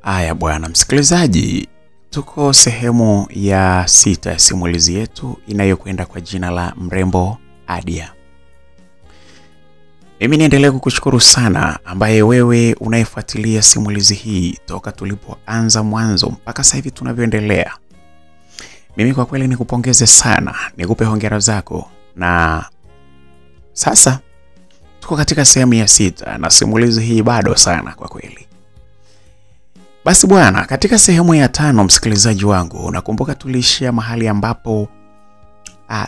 Aya bwana msikilizaji, tuko sehemu ya 6 ya simulizi yetu inayokwenda kwa jina la Mrembo Adia. Mimi niendelee kukushukuru sana ambaye wewe unayefuatilia simulizi hii toka tulipoanza mwanzo mpaka sasa hivi tunavyoendelea. Mimi kwa kweli nikupongeze sana, nikupe hongera zako. Na sasa tuko katika sehemu ya 6 na simulizi hii bado sana kwa kweli. Basi bwana, katika sehemu ya 5 msikilizaji wangu, unakumbuka tulishia mahali ambapo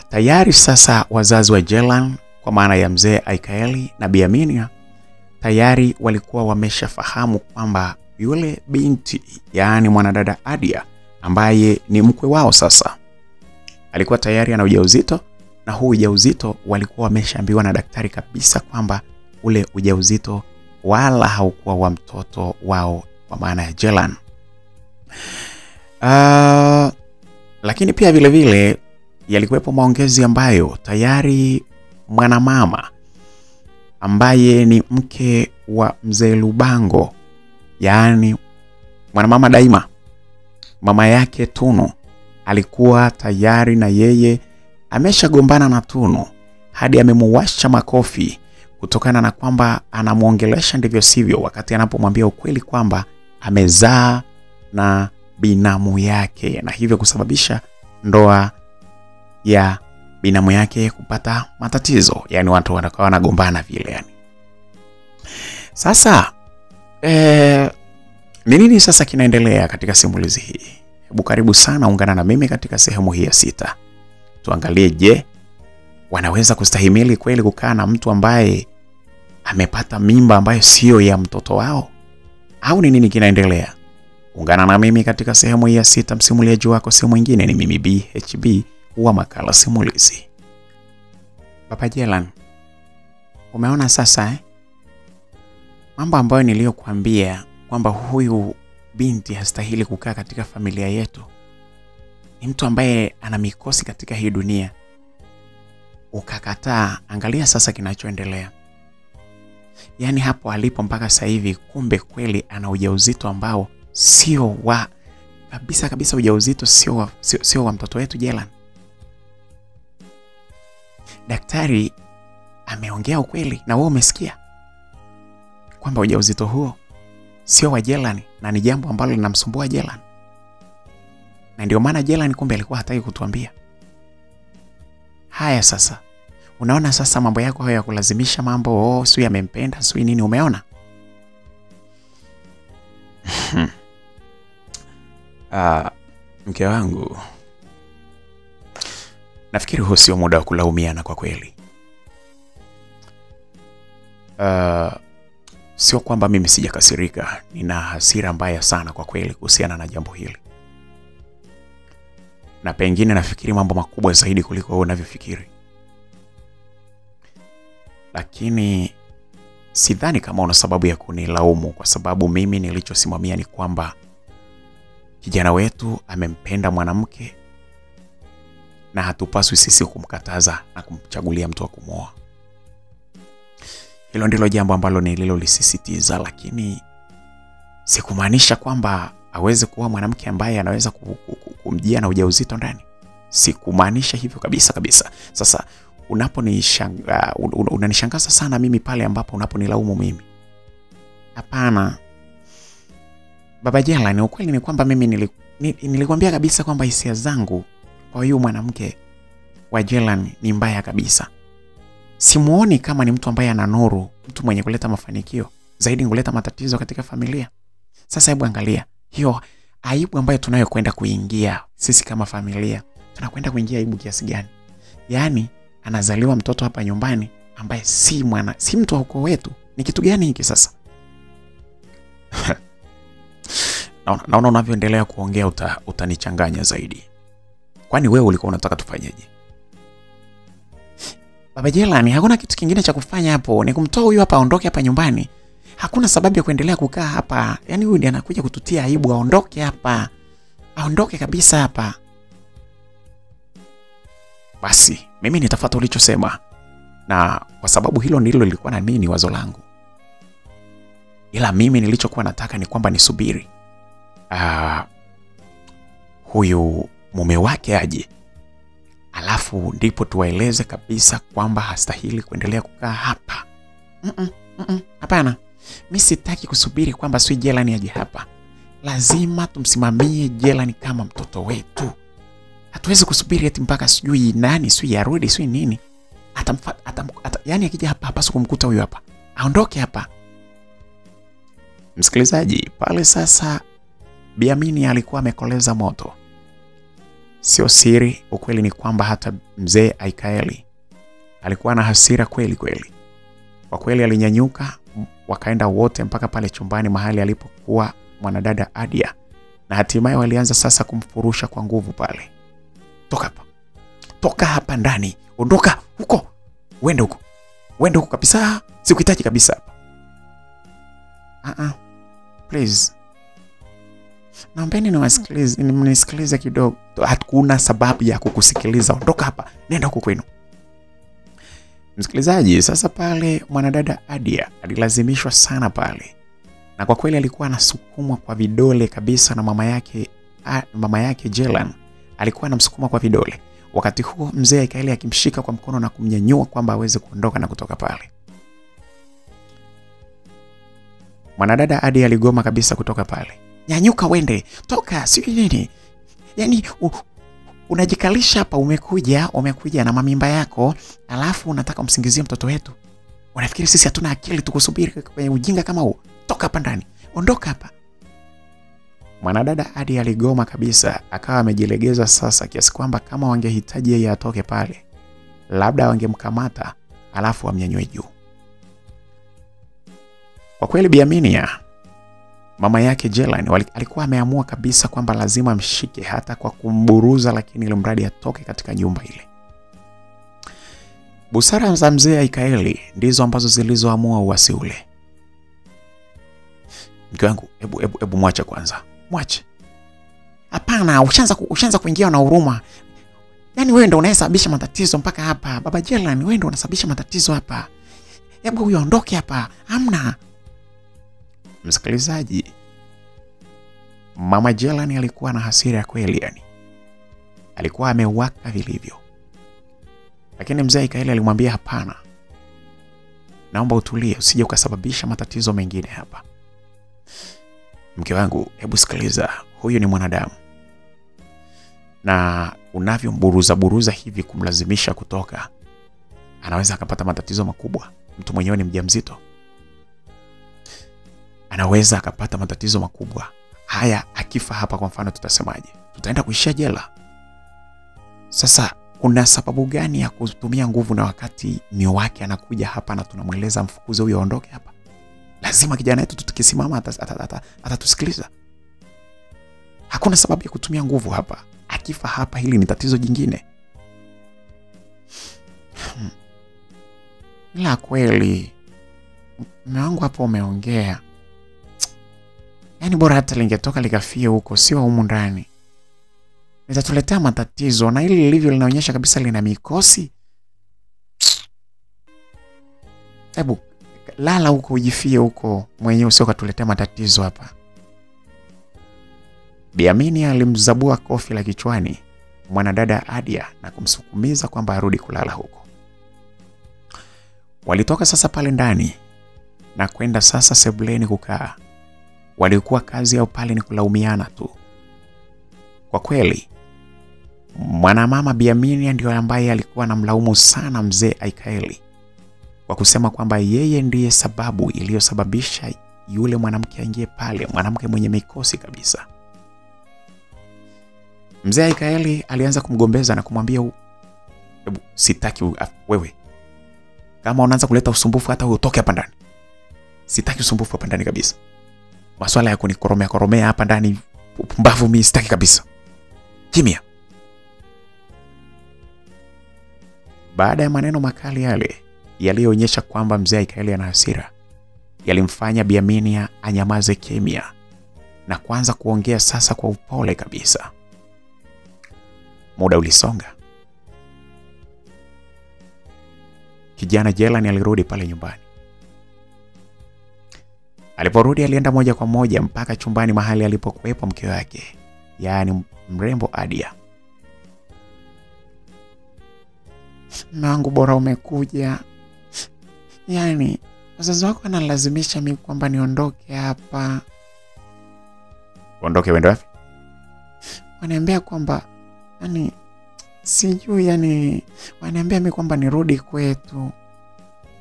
tayari sasa wazazi wa Jelan kwa maana ya mzee Aikaeli na Bi Aminia tayari walikuwa wameshafahamu kwamba yule binti, yaani mwanadada Adia ambaye ni mkwe wao sasa, alikuwa tayari ana ujauzito, na huu ujauzito walikuwa wameshaambiwa na daktari kabisa kwamba ule ujauzito wala haukuwa wa mtoto wao kwa maana ya Jelan. Lakini pia vile vile yalikuwepo maongezi ambayo tayari mwanamama ambaye ni mke wa mzee Lubango, yaani mwanamama Daima, mama yake Tunu, alikuwa tayari na yeye ameshagombana na Tunu hadi amemuwasha makofi kutokana na kwamba anamuongelesha ndivyo sivyo wakati anapomwambia ukweli kwamba amezaa na binamu yake, na hivyo kusababisha ndoa ya binamu yake kupata matatizo, yani watu wanakuwa wanagombana vile yani. Sasa nini sasa kinaendelea katika simulizi hii? Hebu karibu sana ungana na mimi katika sehemu hii ya 6. Tuangalie, je, wanaweza kustahimili kweli kukaa na mtu ambaye amepata mimba ambayo sio ya mtoto wao? Au ni nini kinaendelea? Ungana na mimi katika sehemu hii ya 6. Msimuliaji wako si mwingine ni mimi BHB wa Makala Simulizi. Baba Jelan, umeona sasa mambo ambayo niliyokuambia kwamba huyu binti hastahili kukaa katika familia yetu, ni mtu ambaye ana mikosi katika hii dunia, ukakataa. Angalia sasa kinachoendelea. Yani hapo alipo mpaka sasa hivi, kumbe kweli ana ujauzito ambao sio wa kabisa, ujauzito sio wa mtoto wetu Jelan. Daktari ameongea ukweli na wewe umesikia kwamba ujauzito huo sio wa Jelan, na ni jambo ambalo linamsumbua Jelan. Na ndio maana Jelan kumbe alikuwa hataki kutuambia. Haya sasa, unaona sasa mambo yako hayo ya kulazimisha mambo, sio yamempenda, sio nini, umeona? Mke wangu, nafikiri huo sio muda wa kulaumiana kwa kweli. Sio kwamba mimi sijakasirika, nina hasira mbaya sana kwa kweli kuhusiana na jambo hili. Na pengine nafikiri mambo makubwa zaidi kuliko wewe unavyofikiri. Lakini sidhani kama una sababu ya kunilaumu, kwa sababu mimi nilichosimamia ni kwamba kijana wetu amempenda mwanamke na hatupaswi sisi kumkataza na kumchagulia mtu wa kumwoa. Hilo ndilo jambo ambalo nililolisisitiza, lakini sikumaanisha kwamba aweze kuwa mwanamke ambaye anaweza kumjia na ujauzito ndani. Sikumaanisha hivyo kabisa. Sasa unanishangaza sana mimi pale ambapo unaponilaumu mimi. Hapana Baba Jelan, ni ukweli ni kwamba mimi nilikwambia kabisa kwamba hisia zangu kwa huyu mwanamke wa Jelan ni mbaya kabisa. Simuoni kama ni mtu ambaye ana nuru, mtu mwenye kuleta mafanikio, zaidi kuleta matatizo katika familia. Sasa hebu angalia hiyo aibu ambayo tunayokwenda kuingia sisi kama familia. Tunakwenda kuingia aibu kiasi gani? Yaani anazaliwa mtoto hapa nyumbani ambaye si mtu wa ukoo wetu. Ni kitu gani hiki sasa? Naona unavyoendelea kuongea utanichanganya zaidi. Kwani wewe ulikuwa unataka tufanyeje? Baba Jelan, hakuna kitu kingine cha kufanya hapo, ni kumtoa huyu hapa aondoke hapa nyumbani. Hakuna sababu ya kuendelea kukaa hapa. Yaani huyu ndiye anakuja kututia aibu, aondoke hapa. Aondoke kabisa hapa. Basi, mimi nitafuata ulichosema. Na kwa sababu hilo ndilo lilikuwa na mimi wazo langu. Ila mimi nilichokuwa nataka ni kwamba nisubiri huyu mume wake aje, alafu ndipo tuwaeleze kabisa kwamba hastahili kuendelea kukaa hapa. Hapana, mimi sitaki kusubiri kwamba sui Jelani aje hapa. Lazima tumsimamie Jelani kama mtoto wetu. Hatuwezi kusubiri eti mpaka sijui nani sui arudi sui nini. Yani akija hapa hapaswi kumkuta huyu hapa. Aondoke hapa. Msikilizaji, pale sasa Bi Amini alikuwa amekoleza moto. Sio siri, ukweli ni kwamba hata mzee Aikaeli alikuwa na hasira kweli kweli. Kwa kweli alinyanyuka, wakaenda wote mpaka pale chumbani mahali alipokuwa mwanadada Adia, na hatimaye walianza sasa kumfurusha kwa nguvu pale. Toka hapa. Toka hapa ndani. Ondoka huko. Uende huko. Uende huko kabisa. Sikuhitaji kabisa hapa. Please. Naombeni nisikilize kidogo. Hakuna sababu ya kukusikiliza. Ondoka hapa. Nenda huko kwenu. Msikilizaji, sasa pale mwanadada Adia alilazimishwa sana pale. Na kwa kweli alikuwa anasukumwa kwa vidole kabisa na mama yake Jelan. Alikuwa anamsukuma kwa vidole. Wakati huo mzee Aikaeli akimshika kwa mkono na kumnyanyua kwamba aweze kuondoka na kutoka pale. Mwanadada Adia aligoma kabisa kutoka pale. Nyanyuka wende, toka, sio nini? Yaani unajikalisha hapa, umekuja na mamimba yako, alafu unataka umsingizie mtoto wetu. Unafikiri sisi hatuna akili tukusubiri kwenye ujinga kama huu? Toka hapa ndani. Ondoka hapa. Mwanadada Adia aligoma kabisa, akawa amejilegeza sasa kiasi kwamba kama wangehitaji yeye atoke pale, labda wangemkamata alafu wamnyanyue juu. Kwa kweli Bi Amini, mama yake Jelan, alikuwa ameamua kabisa kwamba lazima mshike hata kwa kumburuza, lakini ile mradi atoke katika nyumba ile. Busara za mzee Aikaeli ndizo ambazo zilizoamua uasi ule. Mke wangu, hebu mwache kwanza. Mwache. Hapana, ushaanza kuingia na huruma. Yaani wewe ndio unayesababisha matatizo mpaka hapa. Baba Jelan, wewe ndio unasababisha matatizo hapa. Hebu huyo ondoke hapa. Hamna. Msikilizaji, mama Jelan alikuwa na hasira ya kweli yani. Alikuwa amewaka vilivyo. Lakini mzee Aikaeli alimwambia hapana. Naomba utulie, usije ukasababisha matatizo mengine hapa. Mke wangu, hebu sikiliza, huyu ni mwanadamu. Na unavyomburuza hivi kumlazimisha kutoka, anaweza akapata matatizo makubwa. Mtu mwenyewe ni mjamzito. Anaweza akapata matatizo makubwa. Haya, akifa hapa kwa mfano tutasemaje? Tutaenda kuishia jela. Sasa kuna sababu gani ya kutumia nguvu na wakati mio wake anakuja hapa na tunamweleza mfukuze huyo aondoke hapa? Lazima kijana wetu tukisimama atatusikiliza. Hakuna sababu ya kutumia nguvu hapa. Akifa hapa hili ni tatizo jingine. La kweli. Mume wangu hapo umeongea. Yaani bora hata lingetoka likafia huko, sio humu ndani. Litatuletea matatizo, na hili lilivyo linaonyesha kabisa lina mikosi. Hebu lala huko, ujifie huko mwenyewe, usio katuletea matatizo hapa. Bi Amini alimzabua kofi la kichwani mwanadada Adia na kumsukumiza kwamba arudi kulala huko. Walitoka sasa pale ndani na kwenda sasa sebuleni kukaa. Walikuwa kazi yao pale ni kulaumiana tu. Kwa kweli mwanamama Bi Amini ndio ambaye alikuwa anamlaumu sana mzee Aikaeli kwa kusema kwamba yeye ndiye sababu iliyosababisha yule mwanamke aingie pale, mwanamke mwenye mikosi kabisa. Mzee Aikaeli alianza kumgombeza na kumwambia, hebu sitaki wewe. Kama unaanza kuleta usumbufu hata utoke hapa ndani. Sitaki usumbufu hapa ndani kabisa. Masuala ya kunikoromea hapa ndani, pumbavu mimi sitaki kabisa. Kimya. Baada ya maneno makali yale yaliyoonyesha kwamba mzee Aikaeli ana hasira, yalimfanya Bi Amini anyamaze kimya na kuanza kuongea sasa kwa upole kabisa. Muda ulisonga. Kijana Jelan alirudi pale nyumbani. Aliporudi alienda moja kwa moja mpaka chumbani mahali alipokuwepo mke wake, yaani mrembo Adia. Mume wangu bora umekuja. Yaani wazazi wako wanalazimisha mimi kwamba niondoke hapa. Uondoke uende wapi? Wananiambia kwamba yani sijui, yani wananiambia mimi kwamba nirudi kwetu.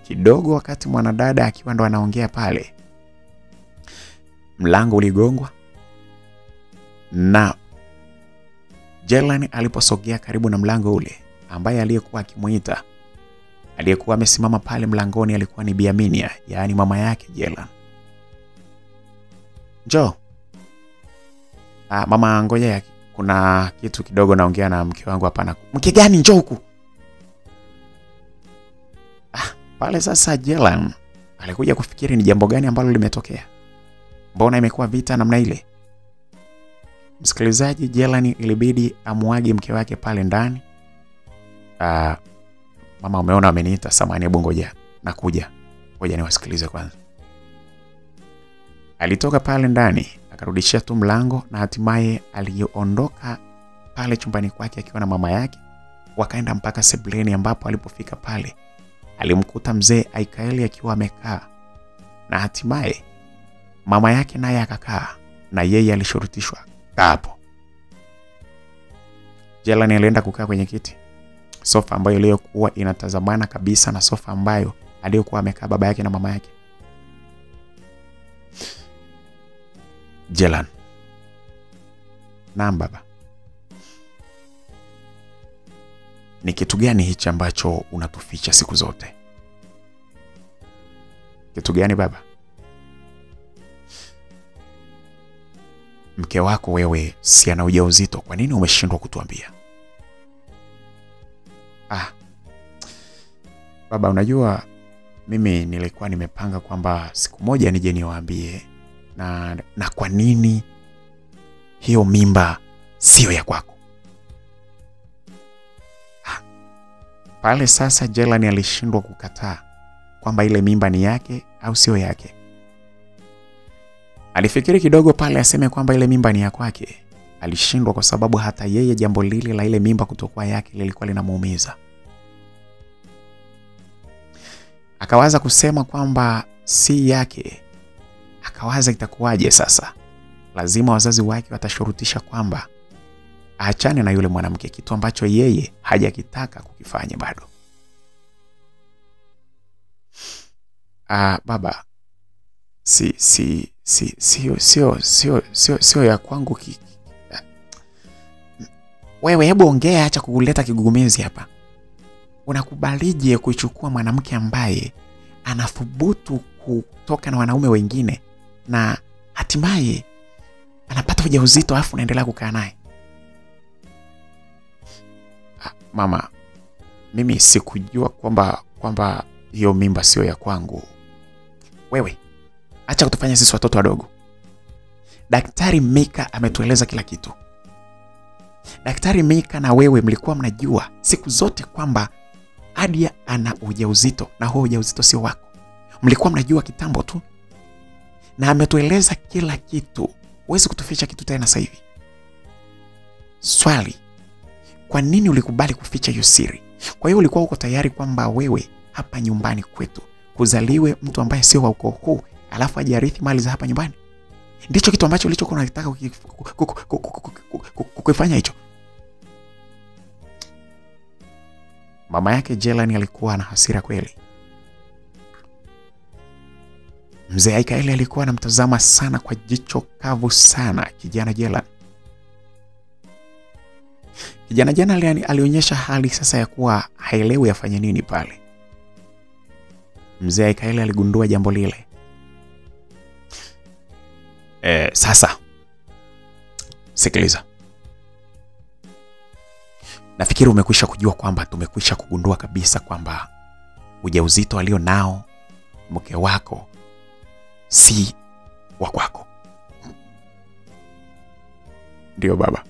Kidogo wakati mwanadada akiwa ndo anaongea pale, mlango uligongwa na Jelani aliposogea karibu na mlango ule, ambaye aliyekuwa akimuita, aliyekuwa amesimama pale mlangoni alikuwa ni Bi Aminia, yaani mama yake Jelani. Njoo. Mama ngoja, kuna kitu kidogo naongea na mke wangu hapa. Mke gani? Njoo huku. Pale sasa Jelani alikuja kufikiri ni jambo gani ambalo limetokea. Mbona imekuwa vita namna ile? Msikilizaji, Jelani ilibidi amuage mke wake pale ndani. Mama umeona ameniita, samahani, hebu ngoja nakuja. Ngoja niwasikilize kwanza. Alitoka pale ndani, akarudishia tu mlango na hatimaye aliondoka pale chumbani kwake akiwa na mama yake. Wakaenda mpaka sebuleni, ambapo alipofika pale alimkuta mzee Aikaeli akiwa amekaa. Na hatimaye mama yake naye akakaa, na yeye alishurutishwa hapo. Jelani alienda kukaa kwenye kiti, sofa ambayo iliyokuwa inatazamana kabisa na sofa ambayo aliyokuwa amekaa baba yake na mama yake. Jelani: naam baba. Ni kitu gani hichi ambacho unatuficha siku zote? Kitu gani baba? Mke wako wewe si ana ujauzito, kwa nini umeshindwa kutuambia? Baba, unajua mimi nilikuwa nimepanga kwamba siku moja nije niwaambie, na kwa nini hiyo mimba sio ya kwako. Pale sasa Jelani alishindwa kukataa kwamba ile mimba ni yake au sio yake. Alifikiri kidogo pale aseme kwamba ile mimba ni ya kwake. Alishindwa kwa sababu hata yeye jambo lile la ile mimba kutokuwa yake lilikuwa linamuumiza. Akawaza kusema kwamba si yake. Akawaza itakuwaje sasa? Lazima wazazi wake watashurutisha kwamba aachane na yule mwanamke, kitu ambacho yeye hajakitaka kukifanya bado. Baba, sio ya kwangu. Wewe hebu ongea, acha kuleta kigugumizi hapa. Unakubalije kuchukua mwanamke ambaye anathubutu kutoka na wanaume wengine na hatimaye anapata ujauzito afu unaendelea kukaa naye? Mama, mimi sikujua kwamba hiyo mimba sio ya kwangu. Wewe acha kutufanya sisi watoto wadogo. Daktari Mika ametueleza kila kitu. Daktari Mika na wewe mlikuwa mnajua siku zote kwamba Adia ana ujauzito na huo ujauzito sio wako. Mlikuwa mnajua kitambo tu. Na ametueleza kila kitu. Huwezi kutuficha kitu tena sasa hivi. Swali: kwa nini ulikubali kuficha hiyo siri? Kwa hiyo ulikuwa uko tayari kwamba wewe hapa nyumbani kwetu kuzaliwe mtu ambaye sio wa ukoo huu, alafu aje arithi mali za hapa nyumbani? Ndicho kitu ambacho ulichokuwa unataka kukifanya hicho. Mama yake Jelani alikuwa na hasira kweli. Mzee Aikaeli alikuwa anamtazama sana kwa jicho kavu sana kijana Jelani. Kijana jana alionyesha hali sasa ya kuwa haelewi afanye nini pale. Mzee Aikaeli aligundua jambo lile. Sasa sikiliza. Nafikiri umekwisha kujua kwamba tumekwisha kugundua kabisa kwamba ujauzito alio nao mke wako si wa kwako. Ndio baba.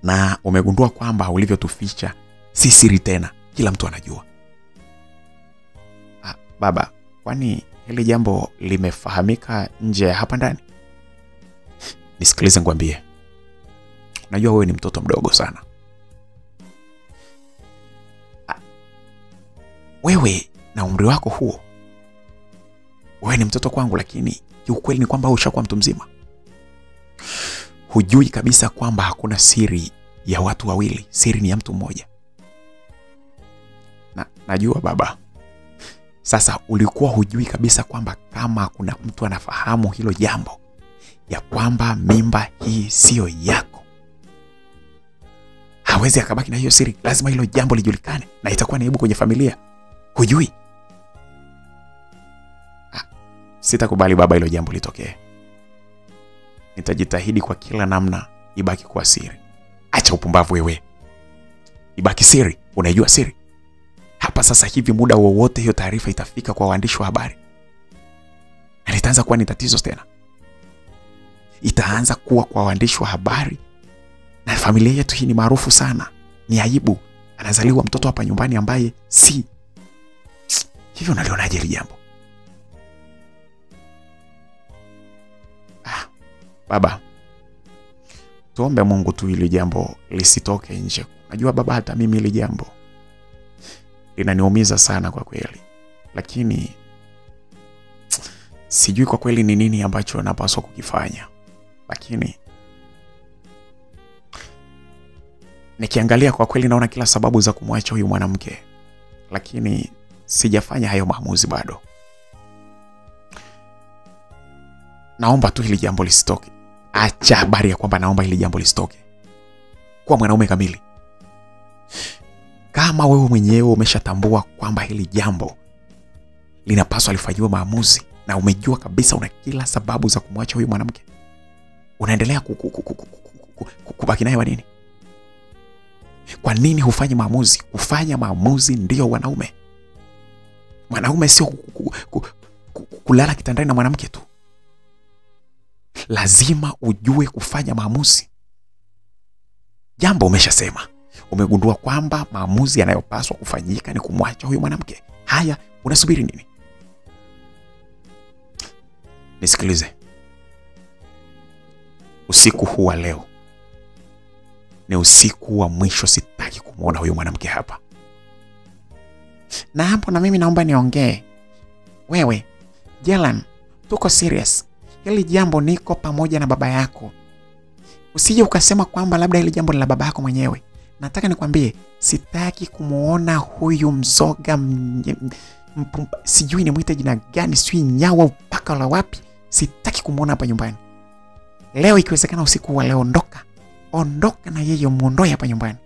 Na umegundua kwamba ulivyotuficha si siri tena, kila mtu anajua. Baba, kwani hili jambo limefahamika nje ya hapa ndani? Nisikilize ngwambie. Najua wewe ni mtoto mdogo sana. Wewe na umri wako huo, wewe ni mtoto kwangu, lakini ukweli ni kwamba ushakuwa mtu mzima. Hujui kabisa kwamba hakuna siri ya watu wawili, siri ni ya mtu mmoja. Najua baba. Sasa ulikuwa hujui kabisa kwamba kama kuna mtu anafahamu hilo jambo, ya kwamba mimba hii sio yako, hawezi akabaki na hiyo siri. Lazima hilo jambo lijulikane na itakuwa ni aibu kwenye familia. Hujui? Sitakubali baba hilo jambo litokee. Nitajitahidi kwa kila namna ibaki kwa siri. Acha upumbavu wewe. Ibaki siri. Unajua siri? Hapa sasa hivi muda wowote hiyo taarifa itafika kwa waandishi wa habari. Na itaanza kuwa ni tatizo tena. Itaanza kuwa kwa waandishi wa habari. Na familia yetu hii ni maarufu sana. Ni aibu. Anazaliwa mtoto hapa nyumbani ambaye si. Hivyo unalionaje hili jambo? Baba, tuombe Mungu tu hili jambo lisitoke nje. Najua baba, hata mimi hili jambo linaniumiza sana kwa kweli. Lakini sijui kwa kweli ni nini ambacho napaswa kukifanya. Lakini nikiangalia kwa kweli naona kila sababu za kumwacha huyu mwanamke. Lakini sijafanya hayo maamuzi bado. Naomba tu hili jambo lisitoke. Acha habari ya kwamba naomba hili jambo lisitoke. Kuwa mwanaume kamili. Kama wewe mwenyewe umeshatambua kwamba hili jambo linapaswa lifanyiwe maamuzi na umejua kabisa una kila sababu za kumwacha huyu mwanamke, unaendelea kubaki naye wa nini? Kwa nini hufanyi maamuzi? Kufanya maamuzi ndio wanaume. Mwanaume sio kulala kitandani na mwanamke tu. Lazima ujue kufanya maamuzi. Jambo umeshasema. Umegundua kwamba maamuzi yanayopaswa kufanyika ni kumwacha huyu mwanamke. Haya, unasubiri nini? Nisikilize. Usiku huu wa leo ni usiku wa mwisho. Sitaki kumuona huyu mwanamke hapa. Na hapo na mimi naomba niongee. Wewe, Jelan, tuko serious. Hili jambo niko pamoja na baba yako. Usije ukasema kwamba labda hili jambo ni la baba yako mwenyewe. Nataka nikwambie, sitaki kumuona huyu mzoga sijui ni muite jina gani, sijui nyawa upaka la wapi. Sitaki kumuona hapa nyumbani. Leo ikiwezekana usiku wa leo ondoka. Ondoka na yeye, muondoe hapa nyumbani.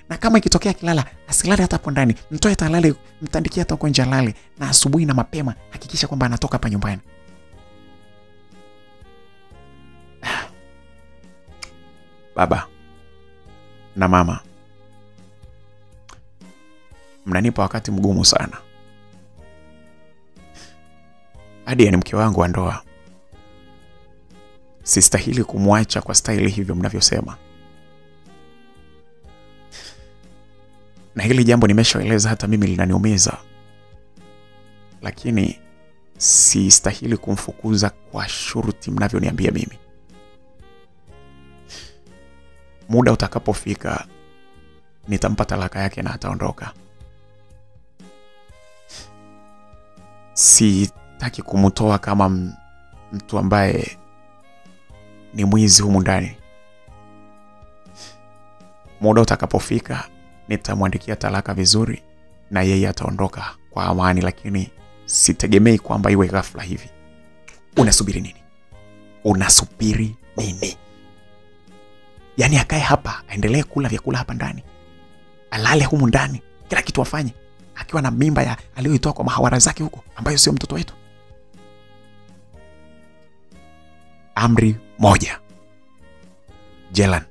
Na kama ikitokea kilala, asilale hata hapo ndani. Mtoe talale, mtandikia hata huko nje alale, na asubuhi na mapema hakikisha kwamba anatoka hapa nyumbani. Baba na mama, mnanipa wakati mgumu sana. Hadi ni mke wangu wa ndoa. Sistahili kumwacha kwa staili hivyo mnavyosema. Na hili jambo nimeshaeleza, hata mimi linaniumiza. Lakini sistahili kumfukuza kwa shuruti mnavyoniambia mimi. Muda utakapofika nitampa talaka yake na ataondoka. Sitaki kumtoa kama mtu ambaye ni mwizi humu ndani. Muda utakapofika nitamwandikia talaka vizuri na yeye ataondoka kwa amani, lakini sitegemei kwamba iwe ghafla hivi. Unasubiri nini? Unasubiri nini? Yaani akae hapa, aendelee kula vyakula hapa ndani, alale humu ndani, kila kitu afanye, akiwa na mimba ya aliyoitoa kwa mahawara zake huko, ambayo sio mtoto wetu. Amri moja. Jelan,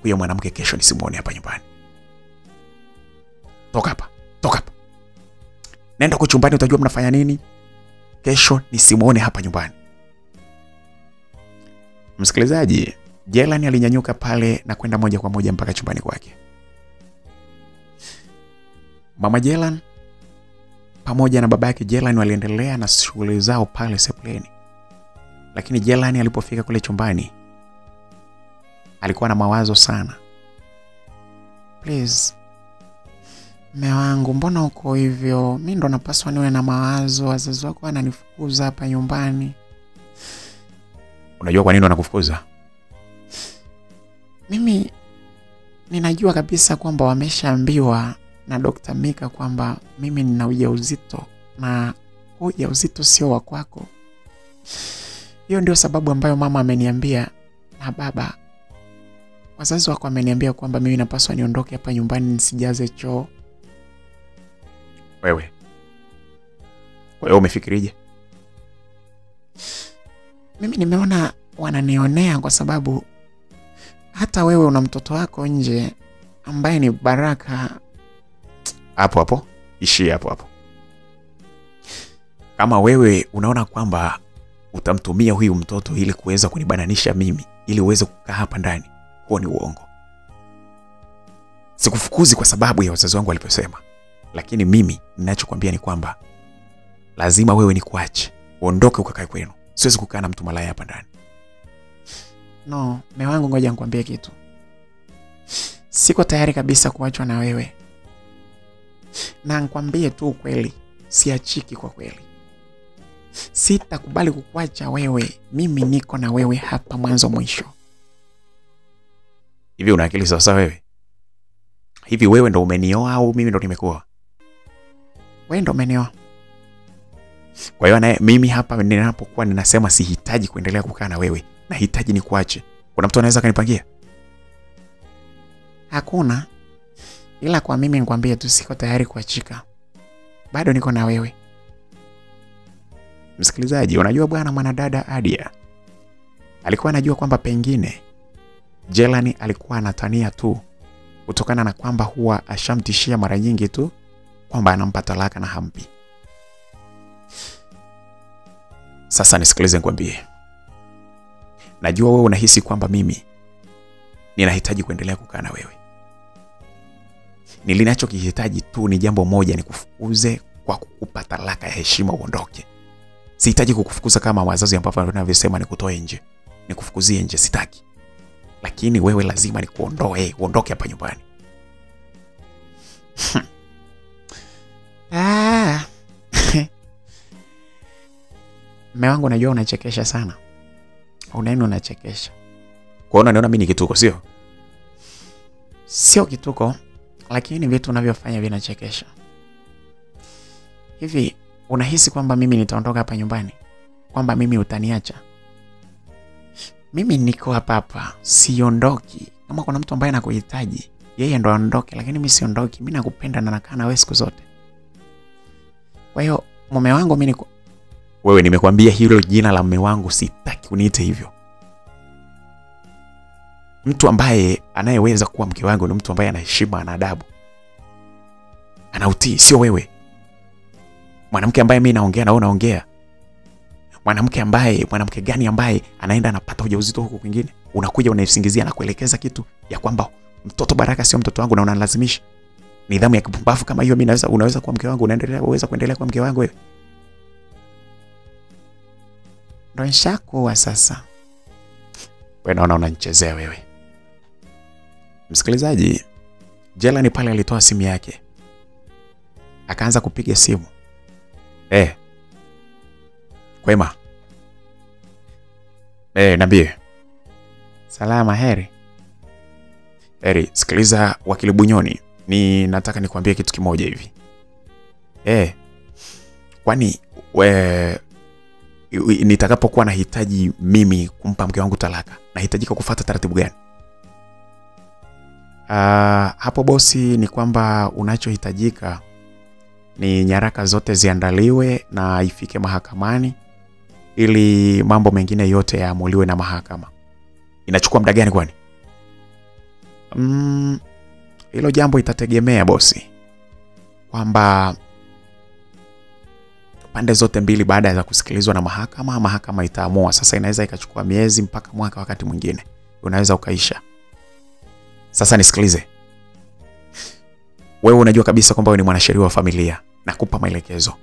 huyo mwanamke kesho nisimuone hapa nyumbani. Toka hapa, toka hapa. Nenda kwa chumbani, utajua mnafanya nini. Kesho nisimuone hapa nyumbani. Msikilizaji, Jelan alinyanyuka pale na kwenda moja kwa moja mpaka chumbani kwake. Mama Jelan pamoja na baba yake Jelani waliendelea na shughuli zao pale sebuleni. Lakini Jelani alipofika kule chumbani alikuwa na mawazo sana. Please, mume wangu, mbona uko hivyo? Mimi ndo napaswa niwe na mawazo, wazazi wako wananifukuza hapa nyumbani. Unajua kwa nini wanakufukuza? Mimi ninajua kabisa kwamba wameshaambiwa na Dr. Mika kwamba mimi nina ujauzito na ujauzito sio wa kwako. Hiyo ndio sababu ambayo mama ameniambia na baba. Wazazi wako wameniambia kwamba mimi napaswa niondoke hapa nyumbani nisijaze choo. Wewe umefikirije? Mimi nimeona wananionea kwa sababu hata wewe una mtoto wako nje ambaye ni Baraka. Hapo ishi hapo. Kama wewe unaona kwamba utamtumia huyu mtoto ili kuweza kunibananisha mimi ili uweze kukaa hapa ndani, huo ni uongo. Sikufukuzi kwa sababu ya wazazi wangu walivyosema, lakini mimi ninachokuambia ni kwamba lazima wewe nikuache, uondoke ukakae kwenu. Siwezi kukaa na mtu malaya hapa ndani. No, mume wangu, ngoja nikwambie kitu. Siko tayari kabisa kuachwa na wewe. Na nikwambie tu ukweli, siachiki kwa kweli. Sitakubali kukuacha wewe. Mimi niko na wewe hapa mwanzo mwisho. Hivi una akili sawa wewe? Hivi wewe ndo umenioa au mimi ndo nimekuoa? Wewe ndo umenioa. Kwa hiyo na mimi hapa ninapokuwa ninasema sihitaji kuendelea kukaa na wewe, nahitaji nikuache, kuna mtu anaweza kanipangia? Hakuna. Ila kwa mimi nikwambie tu siko tayari kuachika. Bado niko na wewe. Msikilizaji, unajua bwana, mwanadada Adia alikuwa anajua kwamba pengine Jelani alikuwa anatania tu, kutokana na kwamba huwa ashamtishia mara nyingi tu kwamba anampa talaka na hampi. Sasa nisikilize nikwambie. Najua wewe unahisi kwamba mimi ninahitaji kuendelea kukaa na wewe. Ninachokihitaji tu ni jambo moja, ni kufukuze kwa kukupa talaka ya heshima uondoke. Sihitaji kukufukuza kama wazazi ambao wanavyosema nikutoe nje. Nikufukuzie nje sitaki. Lakini wewe lazima nikuondoe, uondoke hapa nyumbani. Mume wangu, najua unachekesha sana. Unachekesha. Kuona niona mimi ni kituko, sio? Sio kituko, lakini vitu unavyofanya vinachekesha. Hivi unahisi kwamba mimi nitaondoka hapa nyumbani? Kwamba mimi utaniacha? Mimi niko hapa, siondoki. Kama kuna mtu ambaye anakuhitaji, yeye ndo aondoke, lakini mimi siondoki. Mimi nakupenda na nakaa na wewe siku zote. Kwa hiyo mume wangu mimi niko... Wewe nimekwambia hilo jina la mume wangu sitaki uniite hivyo. Mtu ambaye anayeweza kuwa mke wangu ni mtu ambaye ana heshima, ana adabu, ana utii, sio wewe. Mwanamke ambaye mimi naongea na wewe unaongea. Mwanamke gani ambaye anaenda anapata ujauzito huko kwingine? Unakuja unaisingizia na kuelekeza kitu ya kwamba mtoto Baraka sio mtoto wangu na unanilazimisha. Nidhamu ya kipumbavu kama hiyo mimi unaweza kuwa mke wangu, unaweza kuendelea kuwa mke wangu wewe? Ndio nishakuwa sasa. Wewe naona unanichezea wewe. Msikilizaji, Jelani pale alitoa simu yake. Akaanza kupiga simu. Kwema? Niambie. Salama, heri. Heri, sikiliza wakili Bunyoni. Nataka nikwambie kitu kimoja hivi. Kwani nitakapokuwa nahitaji mimi kumpa mke wangu talaka, nahitajika kufuata taratibu gani? Hapo bosi, ni kwamba unachohitajika ni nyaraka zote ziandaliwe na ifike mahakamani ili mambo mengine yote yaamuliwe na mahakama. Inachukua muda gani kwani? Hilo jambo itategemea bosi, kwamba pande zote mbili baada ya kusikilizwa na mahakama itaamua. Sasa inaweza ikachukua miezi mpaka mwaka, wakati mwingine unaweza ukaisha. Sasa nisikilize. Wewe unajua kabisa kwamba wewe ni mwanasheria wa familia. Nakupa maelekezo.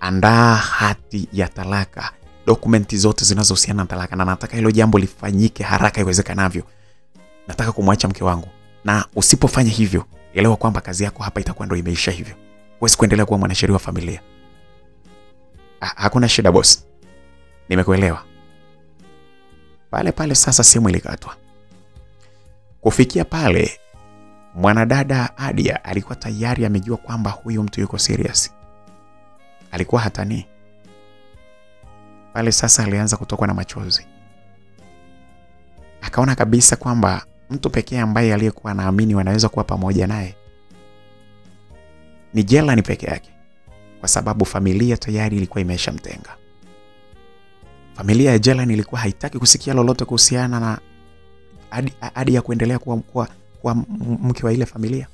Andaa hati ya talaka, dokumenti zote zinazohusiana na talaka, na nataka hilo jambo lifanyike haraka iwezekanavyo. Nataka kumwacha mke wangu, na usipofanya hivyo, elewa kwamba kazi yako hapa itakuwa ndio imeisha hivyo. Huwezi kuendelea kuwa mwanasheria wa familia. Hakuna shida boss. Nimekuelewa. Pale sasa simu ilikatwa. Kufikia pale, mwanadada Adia alikuwa tayari amejua kwamba huyu mtu yuko serious. Alikuwa hatani. Pale sasa alianza kutokwa na machozi. Akaona kabisa kwamba mtu pekee ambaye aliyekuwa anaamini wanaweza kuwa pamoja naye ni Jelani peke yake, kwa sababu familia tayari ilikuwa imeshamtenga. Familia ya Jelani ilikuwa haitaki kusikia lolote kuhusiana na Adia kuendelea kuwa mke wa ile familia.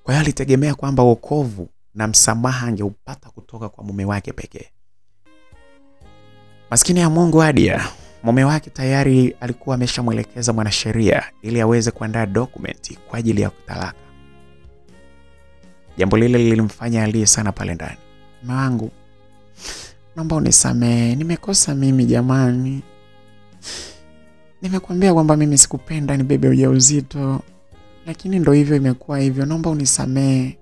Kwa hiyo alitegemea kwamba wokovu na msamaha angeupata kutoka kwa mume wake pekee. Maskini ya Mungu Adia, mume wake tayari alikuwa ameshamwelekeza mwanasheria ili aweze kuandaa dokumenti kwa ajili ya talaka. Jambo lile lilimfanya alie sana pale ndani. Mume wangu, naomba unisamehe, nimekosa mimi jamani. Nimekuambia kwamba mimi sikupenda nibebe ujauzito, lakini ndio hivyo imekuwa hivyo, naomba unisamehe.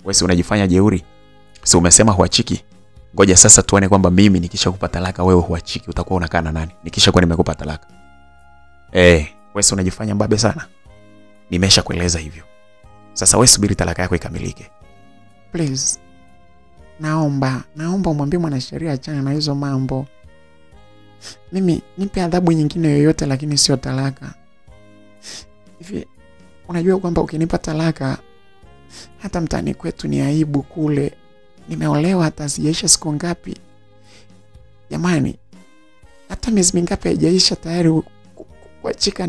Wewe unajifanya jeuri. Si umesema huachiki? Ngoja sasa tuone kwamba mimi nikisha kupa talaka wewe huachiki utakuwa unakaa na nani nikisha kwa nimekupa talaka. Wewe unajifanya mbabe sana. Nimeshakueleza hivyo. Sasa wewe subiri talaka yako ikamilike. Please. Naomba umwambie mwanasheria achana na hizo mambo. Mimi nipe adhabu nyingine yoyote lakini sio talaka. Hivi unajua kwamba ukinipa talaka hata mtani kwetu ni aibu kule. Nimeolewa hata sijaisha siku ngapi. Jamani, hata miezi mingapi haijaisha tayari kuachika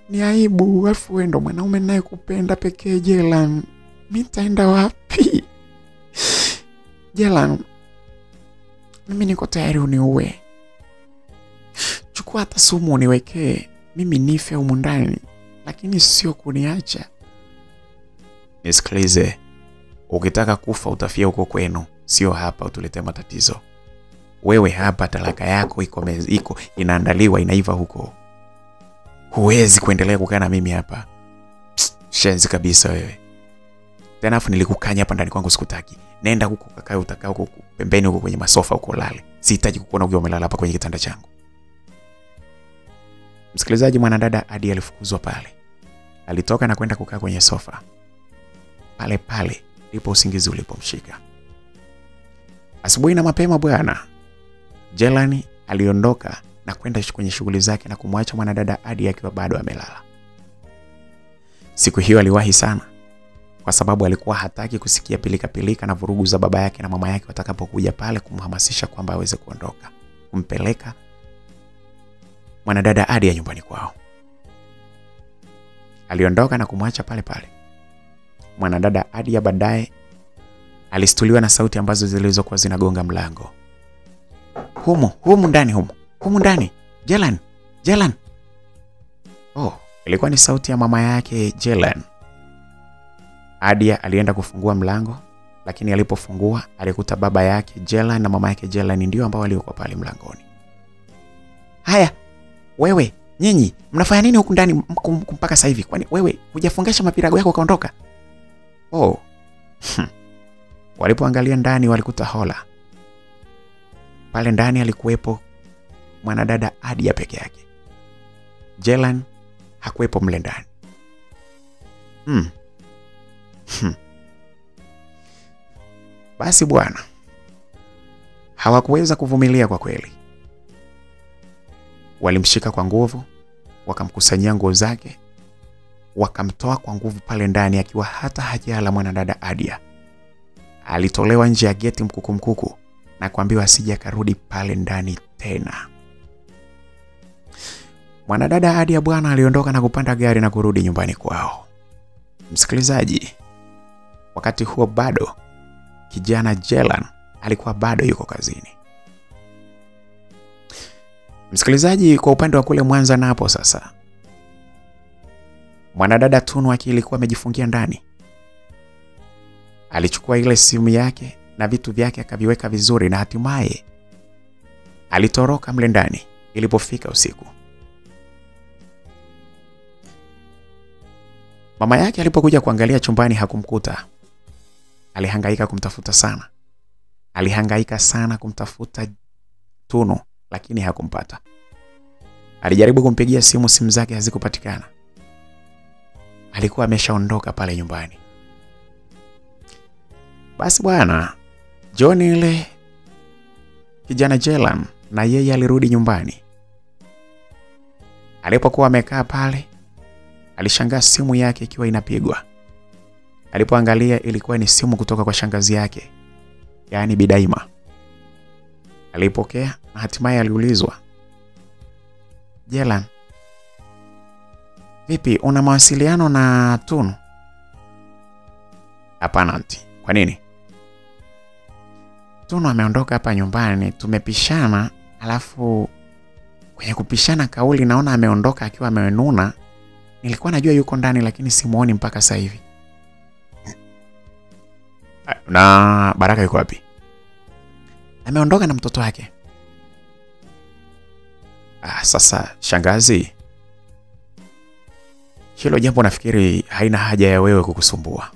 ni aibu. Alafu wewe ndo mwanaume ninayekupenda pekee Jelan. Mimi nitaenda wapi? Jelan, mimi niko tayari uniue. Chukua hata sumu uniwekee, mimi nife humu ndani, lakini sio kuniacha. Nisikilize. Ukitaka kufa utafia huko kwenu, sio hapa utulete matatizo. Wewe hapa talaka yako iko inaandaliwa inaiva huko. Huwezi kuendelea kukaa na mimi hapa. Shenzi kabisa wewe. Tena afu nilikukanya hapa ndani kwangu sikutaki. Nenda huko kakae utakaa huko pembeni huko kwenye masofa huko lale. Sihitaji kukuona ukiwa umelala hapa kwenye kitanda changu. Msikilizaji, mwanadada Adia alifukuzwa pale. Alitoka na kwenda kukaa kwenye sofa. Pale ndipo usingizi ulipomshika. Asubuhi na mapema bwana, Jelani aliondoka na kwenda kwenye shughuli zake na kumwacha mwanadada Adia akiwa bado amelala. Siku hiyo aliwahi sana kwa sababu alikuwa hataki kusikia pilika na vurugu za baba yake na mama yake watakapokuja pale kumhamasisha kwamba aweze kuondoka, kumpeleka mwanadada Adia nyumbani kwao. Aliondoka na kumwacha pale. Mwanadada Adia baadaye alistuliwa na sauti ambazo zilizokuwa zinagonga mlango. Humu ndani. Jelan. Ilikuwa ni sauti ya mama yake Jelan. Adia alienda kufungua mlango, lakini alipofungua alikuta baba yake Jelan na mama yake Jelan ndio ambao walikuwa pale mlangoni. Haya, wewe, nyinyi, mnafanya nini huku ndani mpaka sasa hivi? Kwani wewe hujafungasha mapirago yako kaondoka? Walipoangalia ndani walikuta hola. Pale ndani alikuwepo mwanadada Adia peke yake. Jelan hakuwepo mle ndani. Basi bwana, hawakuweza kuvumilia kwa kweli. Walimshika kwa nguvu, wakamkusanyia nguo zake, wakamtoa kwa nguvu pale ndani akiwa hata hajala. Mwanadada Adia alitolewa nje ya geti mkuku na kuambiwa asije akarudi pale ndani tena. Mwanadada Adia bwana aliondoka na kupanda gari na kurudi nyumbani kwao. Msikilizaji, wakati huo bado kijana Jelan alikuwa bado yuko kazini. Msikilizaji, kwa upande wa kule Mwanza napo sasa Mwanadada Tunu alikuwa amejifungia ndani. Alichukua ile simu yake na vitu vyake akaviweka vizuri na hatimaye alitoroka mle ndani ilipofika usiku. Mama yake alipokuja kuangalia chumbani hakumkuta. Alihangaika kumtafuta sana. Alihangaika sana kumtafuta Tunu lakini hakumpata. Alijaribu kumpigia simu zake hazikupatikana. Alikuwa ameshaondoka pale nyumbani. Basi bwana, John ile kijana Jelan na yeye alirudi nyumbani. Alipokuwa amekaa pale, alishangaa simu yake ikiwa inapigwa. Alipoangalia ilikuwa ni simu kutoka kwa shangazi yake, yaani Bidaima. Alipokea na hatimaye aliulizwa, "Jelan, vipi, una mawasiliano na Tunu?" "Hapana auntie." "Kwa nini?" "Tunu ameondoka hapa nyumbani, tumepishana, alafu kwenye kupishana kauli naona ameondoka akiwa amenuna. Nilikuwa najua yuko ndani lakini simuoni mpaka sasa hivi." "Na Baraka yuko wapi?" "Ameondoka na mtoto wake." Sasa shangazi, hilo jambo nafikiri haina haja ya wewe kukusumbua.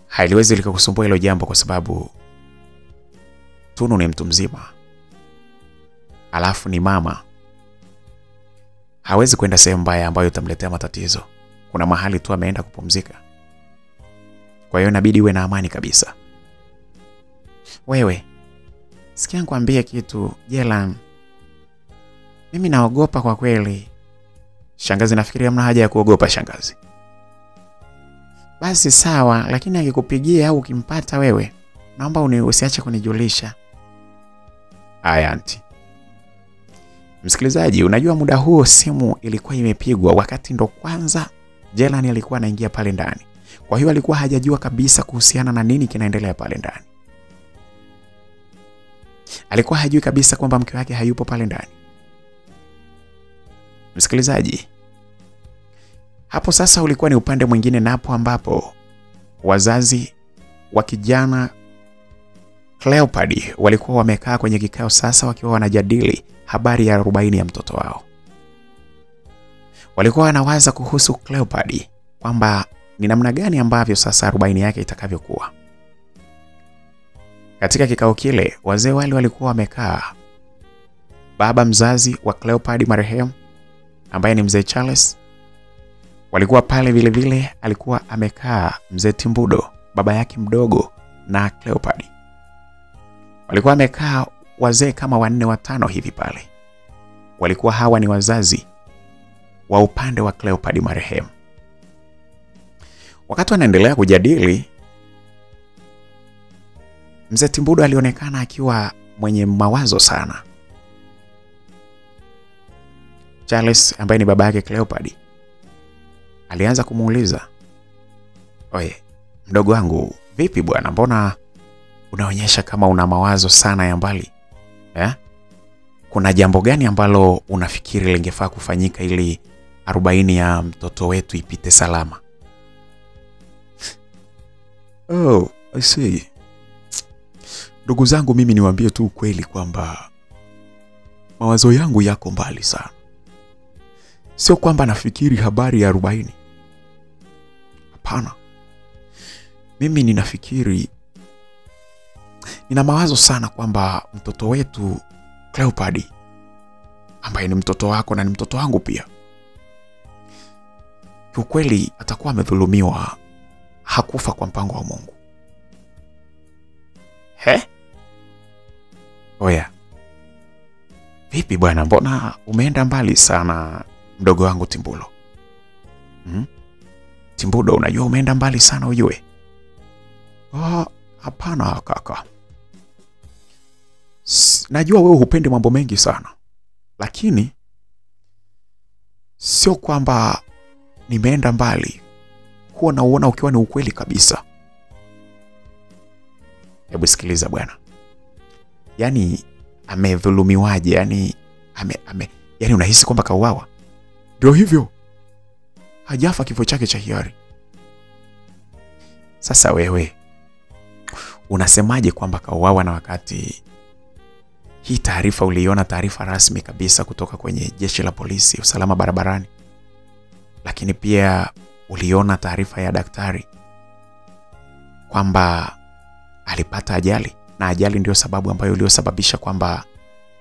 Haliwezi likakusumbua hilo jambo kwa sababu Tunu ni mtu mzima. Alafu ni mama. Hawezi kwenda sehemu mbaya ambayo itamletea matatizo. Kuna mahali tu ameenda kupumzika. Kwa hiyo inabidi uwe na amani kabisa. Wewe, sikia nikwambie kitu, Jelan. Mimi naogopa kwa kweli." "Shangazi, nafikiri hamna haja ya kuogopa shangazi." "Basi sawa, lakini akikupigia au ukimpata wewe, naomba usiache kunijulisha." "Aya auntie." Msikilizaji, unajua muda huo simu ilikuwa imepigwa wakati ndo kwanza Jelan alikuwa anaingia pale ndani. Kwa hiyo alikuwa hajajua kabisa kuhusiana na nini kinaendelea pale ndani. Alikuwa hajui kabisa kwamba mke wake hayupo pale ndani. Msikilizaji, hapo sasa ulikuwa ni upande mwingine napo ambapo wazazi wa kijana Cleopadi walikuwa wamekaa kwenye kikao sasa wakiwa wanajadili habari ya 40 ya mtoto wao. Walikuwa wanawaza kuhusu Cleopadi kwamba ni namna gani ambavyo sasa 40 yake itakavyokuwa. Katika kikao kile, wazee wale walikuwa wamekaa. Baba mzazi wa Cleopadi marehemu ambaye ni mzee Charles, walikuwa pale vile vile alikuwa amekaa mzee Timbudo, baba yake mdogo na Cleopadi. Walikuwa wamekaa wazee kama 4 5 hivi pale. Walikuwa hawa ni wazazi wa upande wa Cleopadi marehemu. Wakati wanaendelea kujadili, mzee Timbudo alionekana akiwa mwenye mawazo sana. Charles ambaye ni baba yake Cleopadi alianza kumuuliza, "Oye, mdogo wangu, vipi bwana, mbona unaonyesha kama una mawazo sana ya mbali? Kuna jambo gani ambalo unafikiri lingefaa kufanyika ili 40 ya mtoto wetu ipite salama?" "Oh, I see. Ndugu zangu, mimi niwaambie tu ukweli kwamba mawazo yangu yako mbali sana. Sio kwamba nafikiri habari ya 40. Hapana. Mimi nina mawazo sana kwamba mtoto wetu Cleopadi, ambaye ni mtoto wako na ni mtoto wangu pia, kiukweli atakuwa amedhulumiwa, hakufa kwa mpango wa Mungu." "Oya, vipi bwana, mbona umeenda mbali sana mdogo wangu Timbulo?" "Timbudo, unajua umeenda mbali sana ujue." Hapana kaka. Najua wewe hupendi mambo mengi sana. Lakini sio kwamba nimeenda mbali. Huwa nauona ukiwa ni ukweli kabisa." "Hebu sikiliza bwana. Yaani amedhulumiwaje? Yaani unahisi kwamba kauawa?" Ndio hivyo, hajafa kifo chake cha hiari. Sasa wewe unasemaje kwamba kauawa, na wakati hii taarifa uliona taarifa rasmi kabisa kutoka kwenye jeshi la polisi usalama barabarani, lakini pia uliona taarifa ya daktari kwamba alipata ajali, na ajali ndio sababu ambayo iliyosababisha kwamba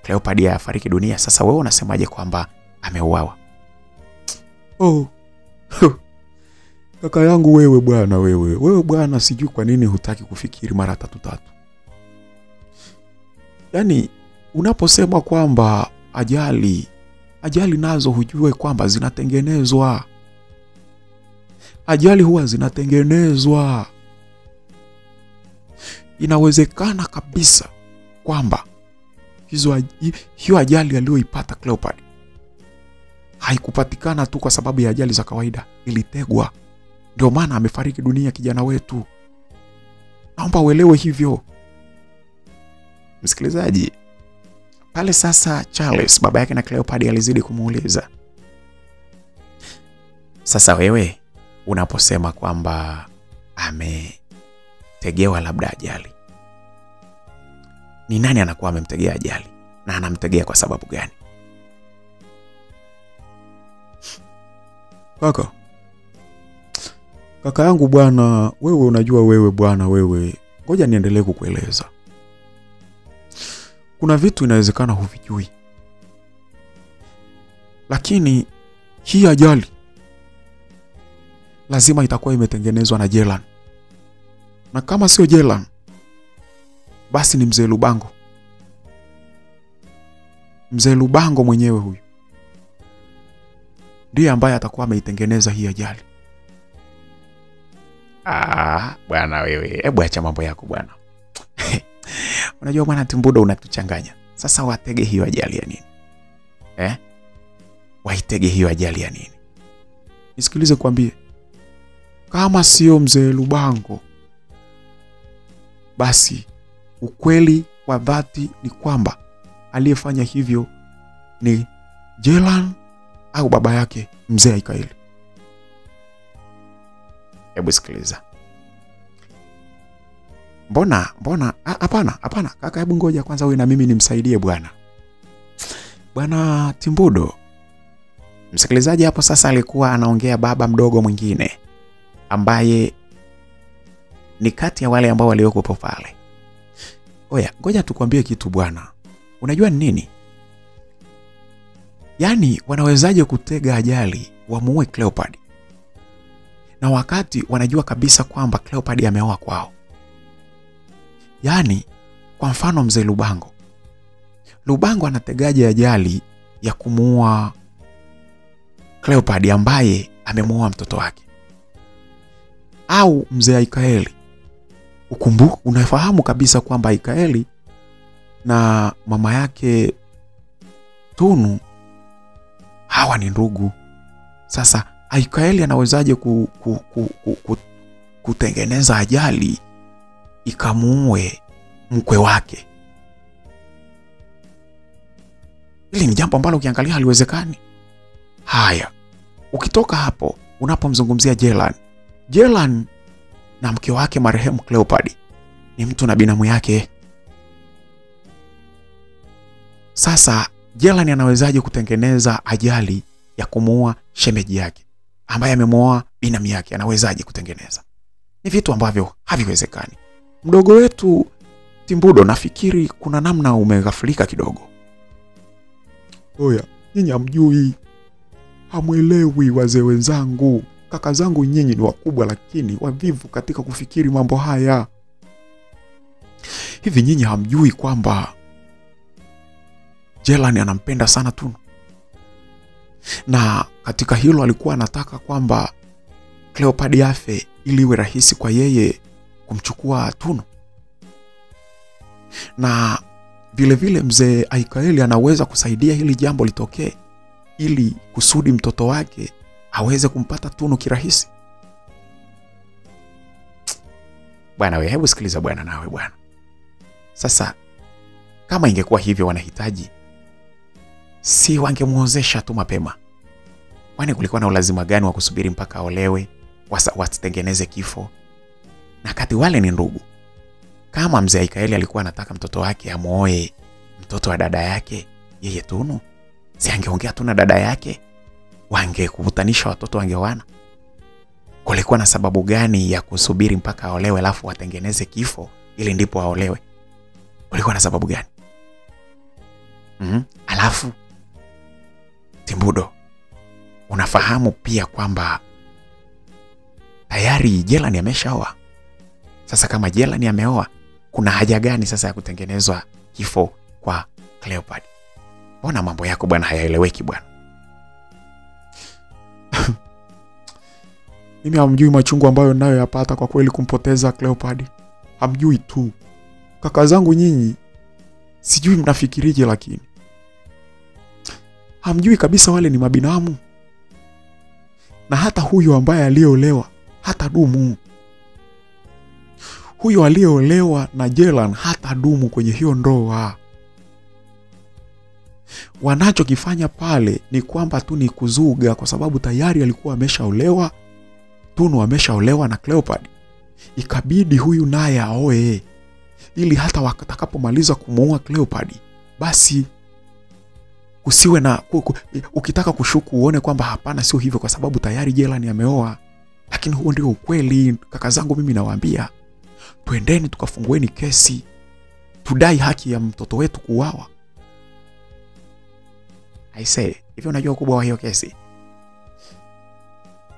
Cleopard afariki dunia. Sasa wewe unasemaje kwamba ameuawa? Kaka yangu wewe bwana, wewe bwana, sijui kwa nini hutaki kufikiri mara tatu. Yaani unaposema kwamba ajali nazo hujue kwamba zinatengenezwa. Ajali huwa zinatengenezwa. Inawezekana kabisa kwamba hiyo ajali aliyoipata Cleopard haikupatikana tu kwa sababu ya ajali za kawaida, ilitegwa. Ndio maana amefariki dunia kijana wetu. Naomba uelewe hivyo. Msikilizaji, pale sasa Charles baba yake na Cleopard alizidi kumuuliza, sasa wewe unaposema kwamba ametegewa labda ajali, ni nani anakuwa amemtegea ajali, na anamtegea kwa sababu gani? Kaka yangu bwana, wewe unajua wewe bwana, ngoja niendelee kukueleza. Kuna vitu inawezekana huvijui, lakini hii ajali lazima itakuwa imetengenezwa na Jelan. Na kama sio Jelan, basi ni Mzee Lubango. Mzee Lubango mwenyewe huyu ndiye ambaye atakuwa ameitengeneza hii ajali. Bwana wewe, hebu acha mambo yako bwana. Unajua bwana Timbudo, unatuchanganya. Sasa watege hiyo ajali ya nini? Waitege hiyo ajali ya nini? Nisikilize kwambie, kama sio Mzee Lubango, basi ukweli wa dhati ni kwamba aliyefanya hivyo ni Jelan au baba yake Mzee Aikaeli. Hebu sikiliza. Mbona hapana kaka, hebu ngoja kwanza wewe na mimi nimsaidie bwana. Bwana Timbudo. Msikilizaji hapo sasa alikuwa anaongea baba mdogo mwingine ambaye ni kati ya wale ambao waliokuwa pale. Oya, ngoja tukwambie kitu bwana. Unajua nini? Yaani wanawezaje kutega ajali wamuue Cleopard, na wakati wanajua kabisa kwamba Cleopard ameoa kwao? Yaani kwa mfano Mzee Lubango anategaje ajali ya kumuua Cleopard ambaye amemuoa mtoto wake? Au Mzee Aikaeli, unafahamu kabisa kwamba Aikaeli na mama yake Tunu hawa ni ndugu. Sasa Aikaeli anawezaje kutengeneza ajali ikamuue mkwe wake? Hili ni jambo ambalo ukiangalia haliwezekani. Haya, ukitoka hapo unapomzungumzia Jelan na mke wake marehemu Cleopard ni mtu na binamu yake. Sasa Jelan anawezaje kutengeneza ajali ya kumuua shemeji yake ambaye amemuoa binamu yake? Anawezaje kutengeneza? Ni vitu ambavyo haviwezekani. Mdogo wetu Timbudo, nafikiri kuna namna umeghafilika kidogo. Oya, nyinyi hamjui, hamuelewi wazee wenzangu. Kaka zangu nyinyi ni wakubwa lakini wavivu katika kufikiri mambo haya. Hivi nyinyi hamjui kwamba Jelan anampenda sana Tunu? Na katika hilo alikuwa anataka kwamba Cleopard afe ili iwe rahisi kwa yeye kumchukua Tunu. Na vile vile Mzee Aikaeli anaweza kusaidia hili jambo litokee ili kusudi mtoto wake aweze kumpata Tunu kirahisi. Bwana wewe, hebu sikiliza bwana nawe bwana. Sasa kama ingekuwa hivyo wanahitaji, si wangemuozesha tu mapema? Kwani kulikuwa na ulazima gani wa kusubiri mpaka aolewe, wasitengeneze kifo? Na kati wale ni ndugu. Kama mzee Aikaeli alikuwa anataka mtoto wake amuoe mtoto wa dada yake, yeye Tunu, si angeongea tu na dada yake, wangekutanisha watoto, wangeoana? Kulikuwa na sababu gani ya kusubiri mpaka aolewe alafu watengeneze kifo ili ndipo aolewe? Kulikuwa na sababu gani? Alafu Timbudo, unafahamu pia kwamba tayari Jelani ameshaoa. Sasa kama Jelani ameoa, kuna haja gani sasa ya kutengenezwa kifo kwa Cleopatra? Mbona mambo yako bwana hayaeleweki bwana? Mimi hamjui machungu ambayo nayo yapata kwa kweli kumpoteza Cleopatra. Hamjui tu. Kaka zangu nyinyi, sijui mnafikirije, lakini hamjui kabisa wale ni mabinamu. Na hata huyo ambaye aliolewa hata dumu. Huyo aliolewa na Jelan hata dumu kwenye hiyo ndoa. Wanachokifanya pale ni kwamba tu ni kuzuga, kwa sababu tayari alikuwa ameshaolewa. Tunu ameshaolewa na Cleopatra. Ikabidi huyu naye aoe, ili hata watakapomaliza kumuoa Cleopatra, basi usiwe na ukitaka kushuku uone kwamba hapana, sio hivyo, kwa sababu tayari Jelani ameoa. Lakini huo ndio ukweli. Kaka zangu, mimi nawaambia, twendeni tukafungueni kesi, tudai haki ya mtoto wetu kuuawa. I say, hivyo unajua ukubwa wa hiyo kesi?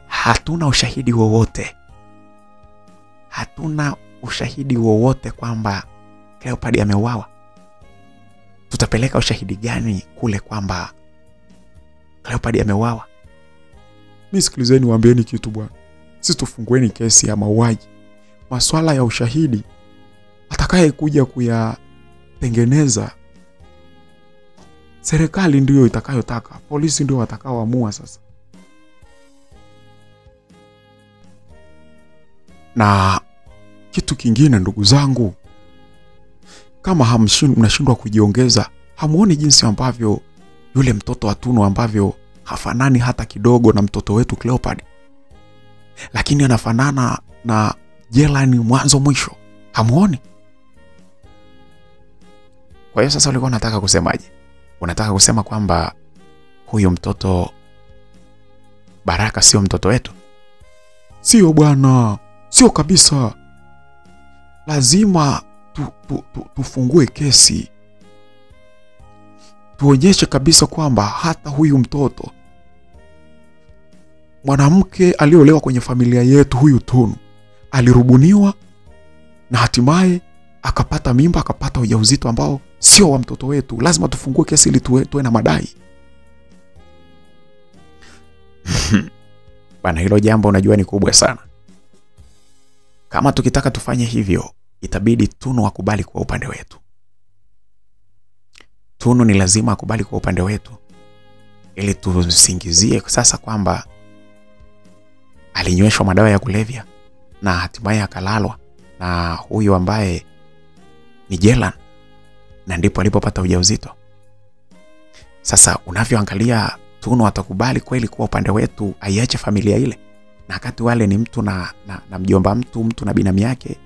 Hatuna ushahidi wowote. Hatuna ushahidi wowote kwamba Cleopatra ameuawa. Tutapeleka ushahidi gani kule kwamba Cleopatra ameuawa? Mimi sikilizeni, waambieni kitu bwana. Sisi tufungueni kesi ya mauaji. Masuala ya ushahidi atakaye kuja kuyatengeneza serikali ndio itakayotaka. Polisi ndio watakaoamua sasa. Na kitu kingine ndugu zangu, kama mnashindwa kujiongeza, hamuoni jinsi ambavyo yule mtoto wa Tunu ambavyo hafanani hata kidogo na mtoto wetu Cleopatra, lakini anafanana na Jelani mwanzo mwisho? Hamuoni? Kwa hiyo sasa ulikuwa unataka kusemaje? Unataka kusema kwamba huyo mtoto Baraka sio mtoto wetu? Sio bwana, sio kabisa. Lazima tufungue kesi, tuonyeshe kabisa kwamba hata huyu mtoto, mwanamke aliolewa kwenye familia yetu, huyu Tunu, alirubuniwa na hatimaye akapata mimba, akapata ujauzito ambao sio wa mtoto wetu. Lazima tufungue kesi ili tuwe na madai. Bana, hilo jambo unajua ni kubwa sana. Kama tukitaka tufanye hivyo, itabidi Tunu akubali kwa upande wetu. Tunu ni lazima akubali kwa upande wetu, ili tusingizie sasa kwamba alinyweshwa madawa ya kulevya na hatimaye akalalwa na huyu ambaye ni Jelan, na ndipo alipopata ujauzito. Sasa unavyoangalia, Tunu atakubali kweli kwa upande wetu aiache familia ile? Na wakati wale ni mtu na mjomba mtu na binamu yake,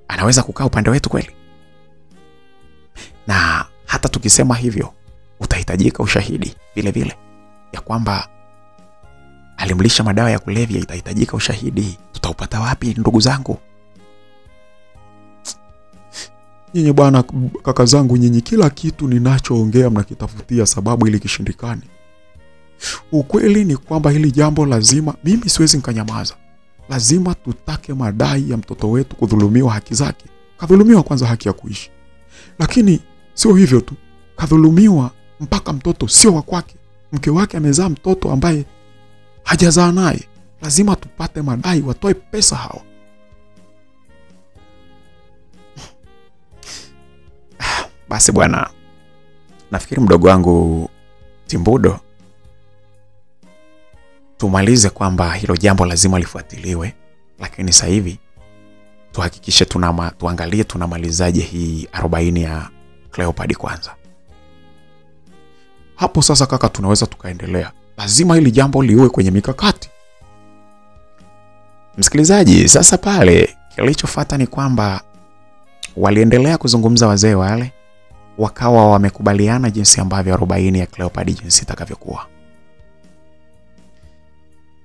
anaweza kukaa upande wetu kweli? Na hata tukisema hivyo, utahitajika ushahidi vile vile ya kwamba alimlisha madawa ya kulevya. Itahitajika ushahidi. Tutaupata wapi ndugu zangu? Nyinyi bwana, kaka zangu nyinyi, kila kitu ninachoongea mnakitafutia sababu ili kishindikane. Ukweli ni kwamba hili jambo lazima, mimi siwezi nikanyamaza. Lazima tutake madai ya mtoto wetu kudhulumiwa haki zake. Kadhulumiwa kwanza haki ya kuishi. Lakini sio hivyo tu, kadhulumiwa mpaka mtoto sio wa kwake. Mke wake amezaa mtoto ambaye hajazaa naye. Lazima tupate madai, watoe pesa hao. Basi bwana, nafikiri mdogo wangu Timbudo, tumalize kwamba hilo jambo lazima lifuatiliwe. Lakini sasa hivi tuhakikishe tuangalie tunamalizaje hii 40 ya Cleopatra kwanza. Hapo sasa kaka tunaweza tukaendelea. lazima hili jambo liwe kwenye mikakati. Msikilizaji, sasa pale kilichofuata ni kwamba waliendelea kuzungumza wazee wale, wakawa wamekubaliana jinsi ambavyo 40 ya Cleopatra jinsi itakavyokuwa.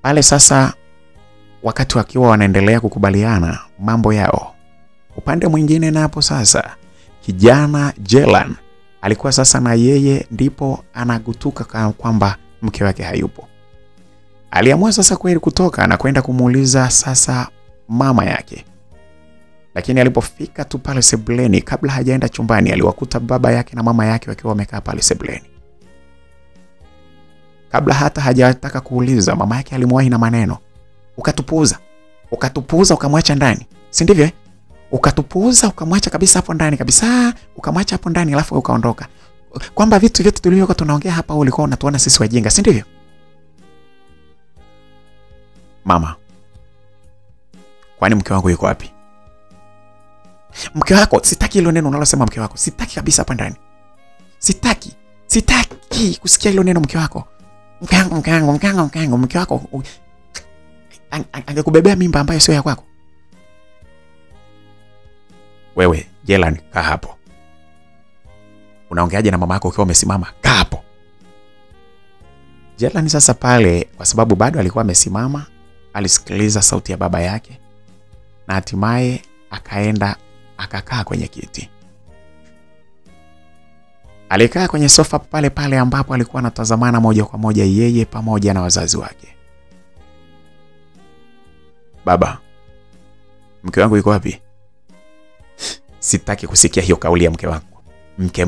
Pale sasa wakati wakiwa wanaendelea kukubaliana mambo yao, upande mwingine napo sasa kijana Jelan alikuwa sasa na yeye ndipo anagutuka kwamba mke wake hayupo. Aliamua sasa kweli kutoka na kwenda kumuuliza sasa mama yake. Lakini alipofika tu pale sebuleni, kabla hajaenda chumbani, aliwakuta baba yake na mama yake wakiwa wamekaa pale sebuleni. Kabla hata hajataka kuuliza, mama yake alimwahi na maneno, ukatupuuza ukamwacha ndani, si ndivyo? Ukatupuuza ukamwacha kabisa hapo ndani kabisa, ukamwacha hapo ndani alafu ukaondoka. Kwamba vitu vyote tulivyokuwa tunaongea hapa ulikuwa unatuona sisi wajinga, si ndivyo? Mama, kwani mke wangu yuko wapi? Mke wako, sitaki hilo neno unalosema mke wako. Sitaki kabisa hapa ndani. Sitaki kusikia hilo neno mke wako. Mke wako angekubebea mimba ambayo sio ya kwako. Wewe, Jelan, kaa hapo. Unaongeaje na mama yako ukiwa umesimama? Kaa hapo. Jelan sasa pale, kwa sababu bado alikuwa amesimama, alisikiliza sauti ya baba yake na hatimaye akaenda akakaa kwenye kiti. Alikaa kwenye sofa pale pale ambapo alikuwa anatazamana moja kwa moja yeye pamoja na wazazi wake. Baba, mke wangu yuko wapi? Sitaki kusikia hiyo kauli ya mke wangu. Mke,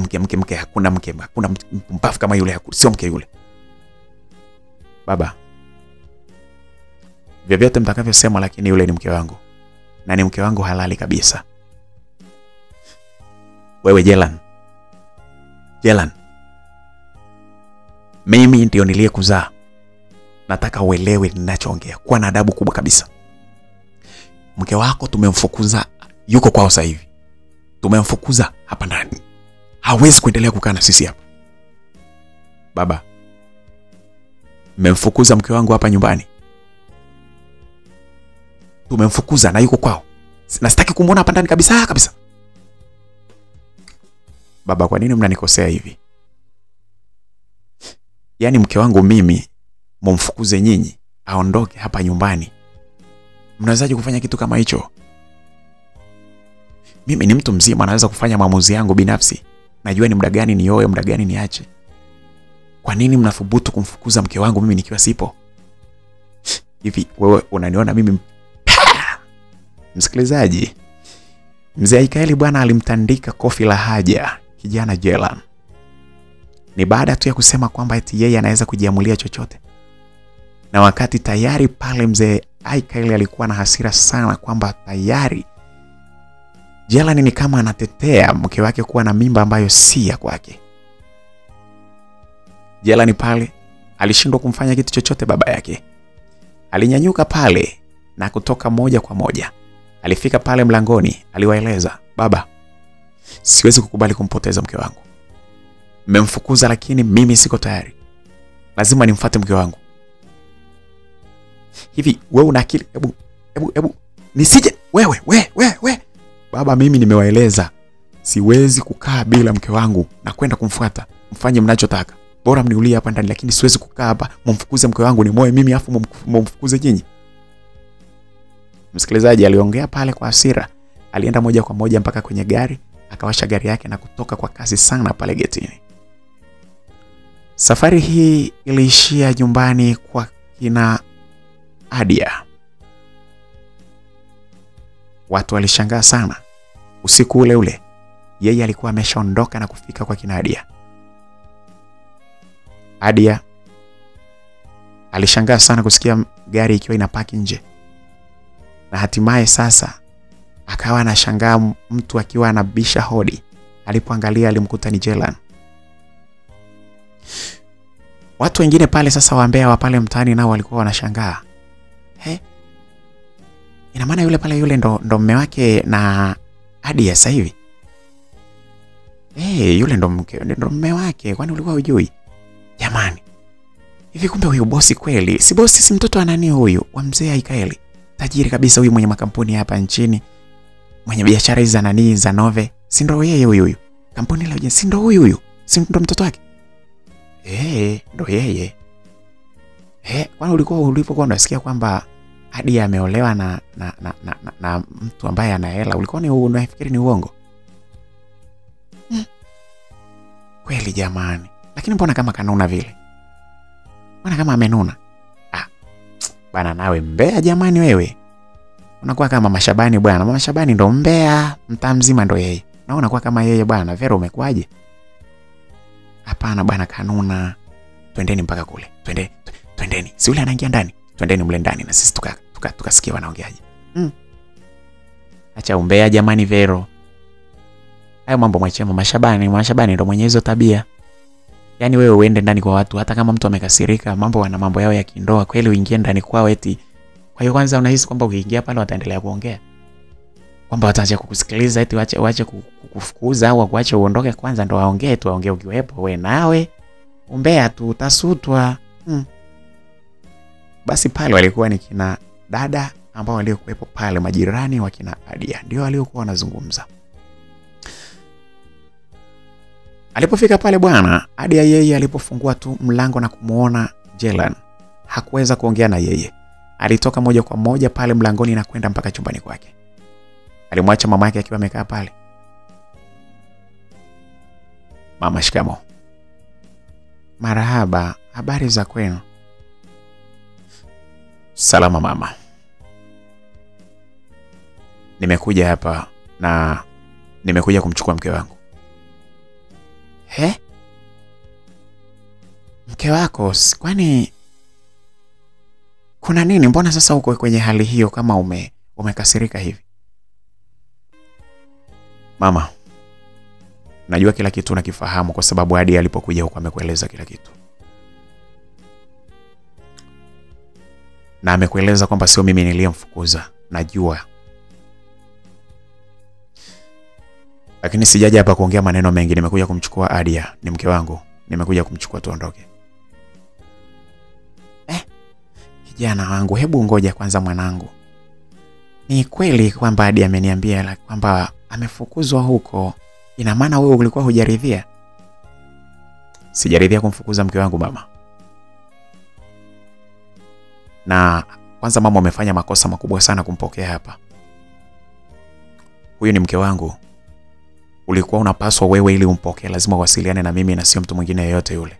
hakuna mke, hakuna mpumbavu kama yule, sio mke yule. Baba, vyovyote mtakavyosema, lakini yule ni mke wangu. Na ni mke wangu halali kabisa. Wewe Jelan, mimi ndio niliyekuzaa. Nataka uelewe ninachoongea. Kuwa na adabu kubwa kabisa. Mke wako tumemfukuza, yuko kwao sasa hivi. Tumemfukuza hapa ndani. Hawezi kuendelea kukaa na sisi hapa. Baba, mmemfukuza mke wangu hapa nyumbani. Tumemfukuza na yuko kwao. Na sitaki kumuona hapa ndani kabisa. Baba, kwa nini mnanikosea hivi? Yaani mke wangu mimi mumfukuze nyinyi aondoke hapa nyumbani. Mnawezaje kufanya kitu kama hicho? Mimi ni mtu mzima, naweza kufanya maamuzi yangu binafsi. Najua ni muda gani nioe, muda gani niache. Kwa nini mnathubutu kumfukuza mke wangu mimi nikiwa sipo? Hivi wewe unaniona mimi? Msikilizaji, Mzee Aikaeli bwana alimtandika kofi la haja kijana Jelan. Ni baada tu ya kusema kwamba eti yeye anaweza kujiamulia chochote. Na wakati tayari pale Mzee Aikaeli alikuwa na hasira sana kwamba tayari Jelan ni kama anatetea mke wake kuwa na mimba ambayo si ya kwake. Jelan pale alishindwa kumfanya kitu chochote baba yake. Alinyanyuka pale na kutoka moja kwa moja. Alifika pale mlangoni, aliwaeleza, baba, siwezi kukubali kumpoteza mke wangu. Mmemfukuza lakini mimi siko tayari. Lazima nimfuate mke wangu. Hivi wewe una akili? Hebu nisije wewe. Baba, mimi nimewaeleza siwezi kukaa bila mke wangu na kwenda kumfuata. Mfanye mnachotaka. Bora mniulie hapa ndani, lakini siwezi kukaa hapa mumfukuze mke wangu ni moe mimi afu mumfukuze nyinyi. Msikilizaji, aliongea pale kwa hasira. Alienda moja kwa moja mpaka kwenye gari, akawasha gari yake na kutoka kwa kasi sana pale getini. Safari hii iliishia nyumbani kwa kina Adia. Watu walishangaa sana. Usiku ule ule yeye alikuwa ameshaondoka na kufika kwa kina Adia. Adia alishangaa sana kusikia gari ikiwa inapaki nje. Na hatimaye sasa akawa anashangaa mtu akiwa anabisha hodi. Alipoangalia alimkuta ni Jelan. Watu wengine pale sasa waambea wa pale mtaani nao walikuwa wanashangaa. Ina maana yule pale yule ndo mume wake na Adia sasa hivi? Yule ndo mume wake, kwani ulikuwa hujui? Jamani. Hivi kumbe huyu bosi kweli? Si bosi, si mtoto wa nani huyu? Wa mzee Aikaeli. Tajiri kabisa huyu, mwenye makampuni hapa nchini. Mwenye biashara hizi za nani za Nove. Si ndo yeye huyu? Kampuni la ujenzi, si ndo huyu? Si ndo mtoto wake? Ndo yeye. Kwani ulipokuwa unasikia kwamba hadi ameolewa na mtu ambaye ana hela, ulikuwa ni unafikiri ni uongo? Kweli jamani. Lakini mbona kama kanuna vile? Mbona kama amenuna? Bana nawe mbea jamani wewe. Unakuwa kama Mashabani bwana. Mama Shabani ndo mbea, mtaa mzima ndo yeye. Na unakuwa kama yeye bwana. Vero umekuaje? Hapana bwana, kanuna. Twendeni mpaka kule. Twendeni. Si yule anaingia ndani. Twendeni mle ndani na sisi tukasikia wanaongeaje. Acha umbea jamani Vero. Hayo mambo mwachie Mama Shabani. Mama Shabani ndo mwenye hizo tabia. Yaani wewe uende ndani kwa watu hata kama mtu amekasirika, wana mambo yao ya kindoa, kweli uingie ndani kwao eti. Kwa hiyo kwanza unahisi kwamba ukiingia pale wataendelea kuongea? Kwamba wataacha kukusikiliza eti waache kukufukuza au waache uondoke kwanza ndo waongee tu, waongee ukiwepo wewe nawe? Umbea tu utasutwa. Basi pale walikuwa ni kina dada ambao waliokuwepo pale, majirani wa kina Adia, ndio waliokuwa wanazungumza. Alipofika pale bwana, Adia yeye alipofungua tu mlango na kumuona Jelan, hakuweza kuongea na yeye. Alitoka moja kwa moja pale mlangoni na kwenda mpaka chumbani kwake. Alimwacha mama yake akiwa amekaa pale. Mama, shikamo. Marahaba, habari za kwenu? Salama mama. Nimekuja hapa na nimekuja kumchukua mke wangu. Mke wako? Kwani kuna nini? Mbona sasa uko kwenye hali hiyo kama umekasirika hivi? Mama, najua kila kitu nakifahamu kwa sababu hadi alipokuja huko amekueleza kila kitu. Na amekueleza kwamba sio mimi niliyemfukuza, najua. Lakini sijaja hapa kuongea maneno mengi, nimekuja kumchukua Adia, ni mke wangu. Nimekuja kumchukua tuondoke. Kijana wangu, hebu ngoja kwanza mwanangu. Ni kweli kwamba Adia ameniambia kwamba amefukuzwa huko? Ina maana wewe ulikuwa hujaridhia? Sijaridhia kumfukuza mke wangu mama. Na kwanza mama umefanya makosa makubwa sana kumpokea hapa. Huyu ni mke wangu. Ulikuwa unapaswa wewe ili umpokee lazima wasiliane na mimi na sio mtu mwingine yeyote yule.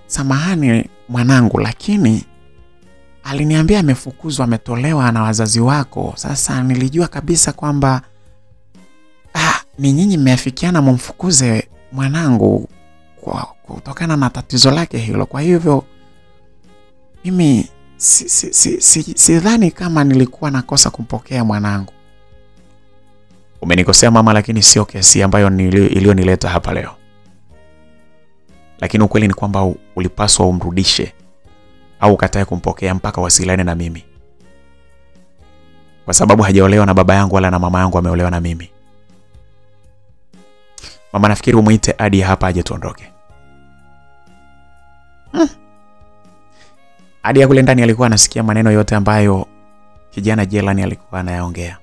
Samahani mwanangu, lakini aliniambia amefukuzwa, ametolewa na wazazi wako. Sasa nilijua kabisa kwamba ni nyinyi mmeafikiana mumfukuze mwanangu kutokana na tatizo lake hilo. Kwa hivyo mimi sidhani kama nilikuwa nakosa kumpokea mwanangu. Umenikosea mama, lakini sio kesi ambayo iliyonileta hapa leo. Lakini ukweli ni kwamba ulipaswa umrudishe au ukatae kumpokea mpaka wasiliane na mimi. Kwa sababu hajaolewa na baba yangu wala na mama yangu, ameolewa na mimi. Mama, nafikiri umuite Adia hapa aje tuondoke. Adia kule ndani alikuwa anasikia maneno yote ambayo kijana Jelan alikuwa anayaongea.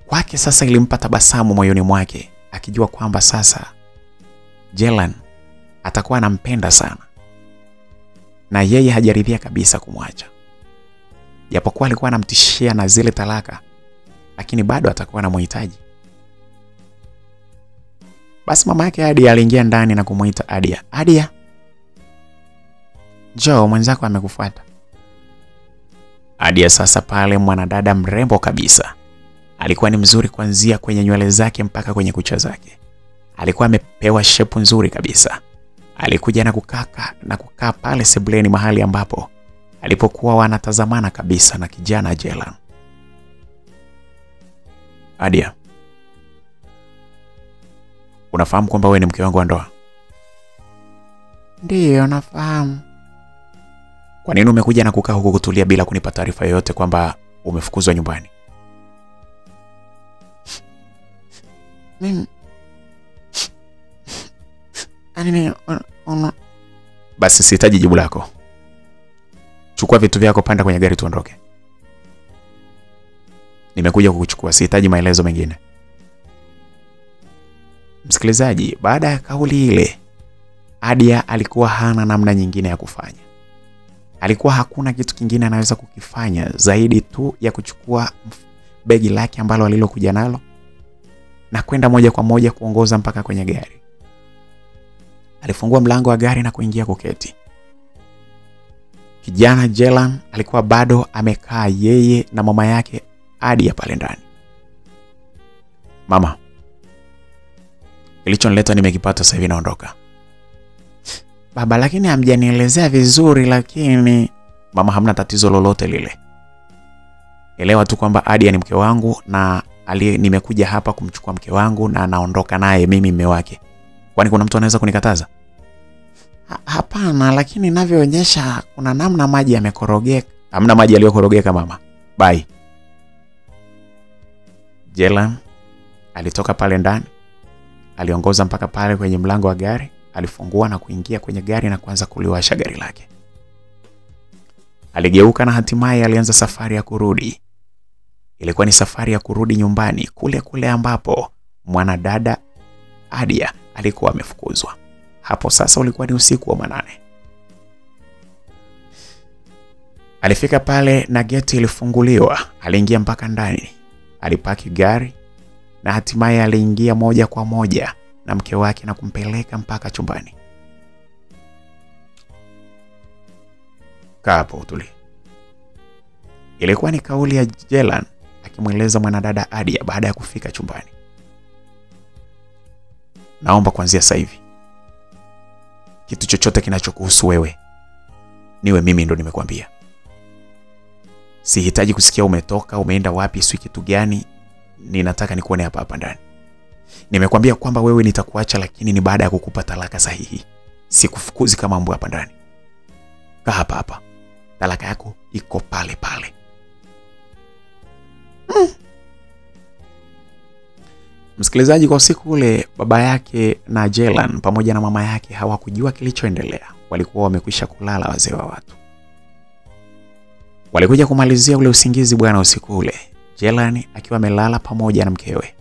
Kwake sasa ilimpa tabasamu moyoni mwake, akijua kwamba sasa Jelan atakuwa anampenda sana. Na yeye hajaridhia kabisa kumwacha. Japokuwa alikuwa anamtishia na zile talaka, lakini bado atakuwa anamhitaji. Basi mama yake Adia aliingia ndani na kumuita Adia. Adia, njoo, mwenzako amekufuata. Adia sasa pale mwanadada mrembo kabisa. Alikuwa ni mzuri kuanzia kwenye nywele zake mpaka kwenye kucha zake. Alikuwa amepewa shepu nzuri kabisa. Alikuja na kukaa pale sebuleni, mahali ambapo alipokuwa wanatazamana kabisa na kijana Jelan. Adia, unafahamu kwamba wewe ni mke wangu wa ndoa? Ndiyo, nafahamu. Kwa nini umekuja na kukaa huko kutulia bila kunipa taarifa yoyote kwamba umefukuzwa nyumbani? Yaani basi sihitaji jibu lako. Chukua vitu vyako, panda kwenye gari tuondoke. Nimekuja kukuchukua, sihitaji maelezo mengine. Msikilizaji, baada ya kauli ile, Adia alikuwa hana namna nyingine ya kufanya. Alikuwa hakuna kitu kingine anaweza kukifanya zaidi tu ya kuchukua begi lake ambalo alilokuja nalo na kwenda moja kwa moja kuongoza mpaka kwenye gari. Alifungua mlango wa gari na kuingia kuketi. Kijana Jelan alikuwa bado amekaa yeye na mama yake Adia pale ndani. Mama, kilichonileta nimekipata, sasa hivi naondoka. Baba, lakini hamjanielezea vizuri. Lakini mama, hamna tatizo lolote lile. Elewa tu kwamba Adia ni mke wangu na nimekuja hapa kumchukua mke wangu na naondoka naye mimi mume wake. Kwani kuna mtu anaweza kunikataza? Hapana, lakini ninavyoonyesha kuna namna maji yamekorogeka. Hamna maji yaliyokorogeka mama. Bye. Jelan alitoka pale ndani, aliongoza mpaka pale kwenye mlango wa gari, alifungua na kuingia kwenye gari na kuanza kuliwasha gari lake. Aligeuka na hatimaye alianza safari ya kurudi. Ilikuwa ni safari ya kurudi nyumbani, kule kule ambapo mwanadada Adia alikuwa amefukuzwa. Hapo sasa ulikuwa ni usiku wa manane. Alifika pale na geti ilifunguliwa, aliingia mpaka ndani. Alipaki gari na hatimaye aliingia moja kwa moja na mke wake na kumpeleka mpaka chumbani. Kaa hapo utulie. Ilikuwa ni kauli ya Jelan akimweleza mwanadada Adia baada ya kufika chumbani. Naomba kuanzia sasa hivi kitu chochote kinachokuhusu wewe niwe mimi ndo nimekwambia. Sihitaji kusikia umetoka, umeenda wapi, si kitu gani. Ninataka nikuone hapa hapa ndani. Nimekwambia kwamba wewe nitakuacha, lakini ni baada ya kukupa talaka sahihi. Sikufukuzi kama mbwa hapa ndani. Kaa hapa hapa. Talaka yako iko pale pale. Msikilizaji, kwa siku ule baba yake na Jelan pamoja na mama yake hawakujua kilichoendelea. Walikuwa wamekwisha kulala wazee wa watu. Walikuja kumalizia ule usingizi bwana usiku ule, Jelan akiwa amelala pamoja na mkewe.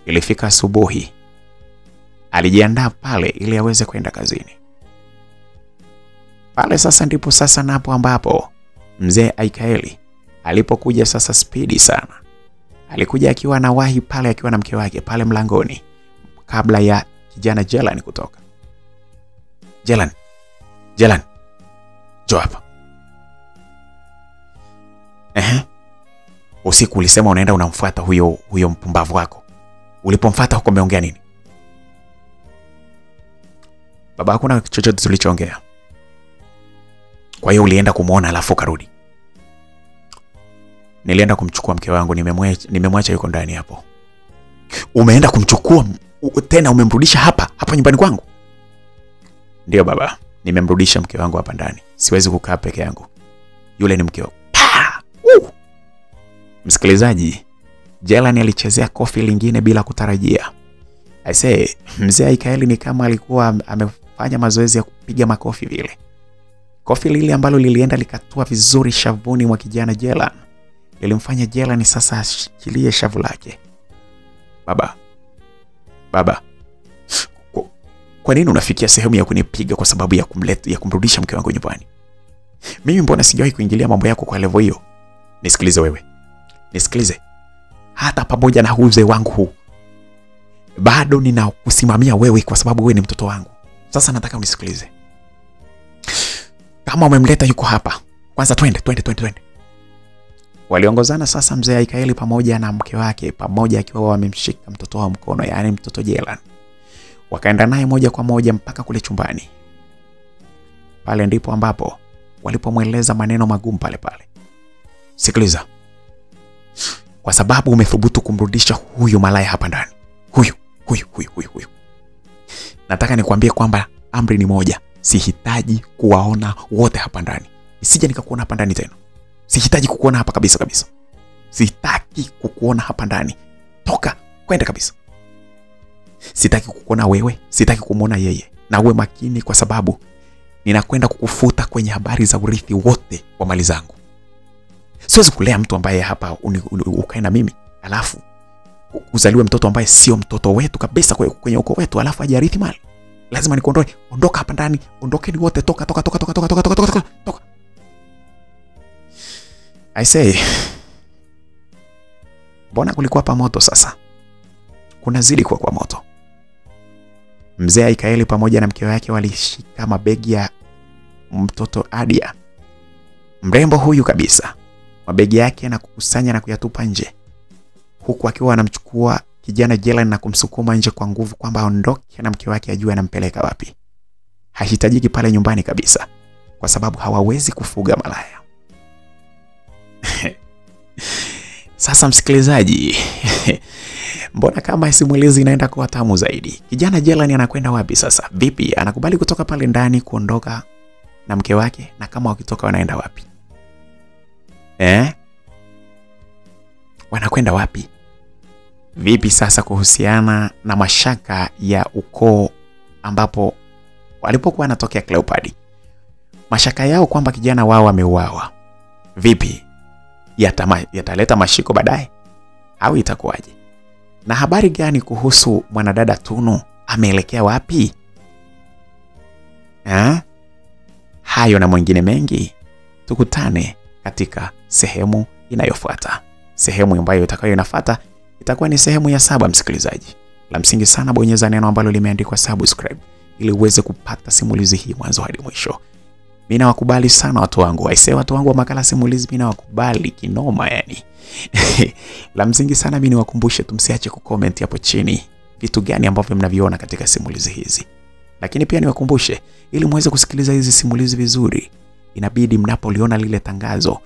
Ilifika asubuhi. Alijiandaa pale ili aweze kwenda kazini. Pale sasa ndipo sasa napo ambapo mzee Aikaeli alipokuja sasa spidi sana. Alikuja akiwa anawahi pale akiwa na mke wake pale mlangoni kabla ya kijana Jelan kutoka. Jelan, njoo hapa. Usiku ulisema unaenda unamfuata huyo mpumbavu wako. Ulipomfuata huko umeongea nini? Baba, hakuna chochote tulichoongea. Kwa hiyo ulienda kumuona alafu karudi? Nilienda kumchukua mke wangu, nimemwacha yuko ndani hapo. Umeenda kumchukua tena umemrudisha hapa nyumbani kwangu? Ndio baba, nimemrudisha mke wangu hapa ndani. Siwezi kukaa peke yangu. Yule ni mke wangu. Msikilizaji, Jelan alichezea kofi lingine bila kutarajia. Mzee Aikaeli ni kama alikuwa amefanya mazoezi ya kupiga makofi vile. Kofi lile ambalo lilienda likatua vizuri shavuni mwa kijana Jelan ilimfanya Jelan sasa ashikilie shavu lake. Baba. Kwa nini unafikia sehemu ya kunipiga kwa sababu ya kumrudisha mke wangu nyumbani? Mimi mbona sijawahi kuingilia mambo yako kwa level hiyo? Nisikilize wewe. Hata pamoja na uzee wangu huu, bado ninakusimamia wewe kwa sababu wewe ni mtoto wangu. Sasa nataka unisikilize. Kama umemleta yuko hapa, kwanza twende. Waliongozana sasa mzee Aikaeli pamoja na mke wake, pamoja akiwa wamemshika mtoto wa mkono, yani mtoto Jelan. Wakaenda naye moja kwa moja mpaka kule chumbani. Pale ndipo ambapo walipomweleza maneno magumu pale. Sikiliza. Kwa sababu umethubutu kumrudisha huyu malaya hapa ndani. Huyu. Nataka nikwambie kwamba amri ni moja. Sihitaji kuwaona wote hapa ndani. Isije nikakuona hapa ndani tena. Sihitaji kukuona hapa kabisa. Sihitaki kukuona hapa ndani. Toka, kwenda kabisa. Sitaki kukuona wewe, sitaki kumuona yeye. Na uwe makini kwa sababu ninakwenda kukufuta kwenye habari za urithi wote wa mali zangu. Siwezi kulea mtu ambaye hapa ukae na mimi, alafu uzaliwe mtoto ambaye sio mtoto wetu kabisa kwenye ukoo wetu, alafu ajarithi mali. Lazima nikuondoe. Ondoka hapa ndani, ondokeni wote, toka. I say, mbona kulikuwa pa moto sasa? Kunazidi kwa moto. Mzee Aikaeli pamoja na mke wake walishika mabegi ya mtoto Adia, mrembo huyu kabisa, mabegi yake na kukusanya na kuyatupa nje, huku akiwa anamchukua kijana Jelen na kumsukuma nje kwa nguvu kwamba aondoke na mke wake ajue anampeleka wapi. Hahitajiki pale nyumbani kabisa kwa sababu hawawezi kufuga malaya. Sasa msikilizaji, mbona kama simulizi inaenda kuwa tamu zaidi? Kijana Jelen anakwenda wapi sasa? Vipi? Anakubali kutoka pale ndani kuondoka na mke wake? Na kama wakitoka wanaenda wapi? Wanakwenda wapi? Vipi sasa kuhusiana na mashaka ya ukoo ambapo walipokuwa wanatokea Cleopadi? Mashaka yao kwamba kijana wao ameuawa. Vipi? Yataleta mashiko baadaye au itakuwaje? Na habari gani kuhusu mwanadada Tunu? Ameelekea wapi? Hayo na mwingine mengi tukutane katika sehemu inayofuata. Sehemu ambayo itakayofuata itakuwa ni sehemu ya 7 msikilizaji. La msingi sana, bonyeza neno ambalo limeandikwa subscribe ili uweze kupata simulizi hii mwanzo hadi mwisho. Mimi nawakubali sana watu wangu. Aisee, watu wangu wa makala simulizi, mimi nawakubali kinoma yani. La msingi sana mimi niwakumbushe tumsiache kucomment hapo chini vitu gani ambavyo mnaviona katika simulizi hizi. Lakini pia niwakumbushe, ili muweze kusikiliza hizi simulizi vizuri, inabidi mnapoliona lile tangazo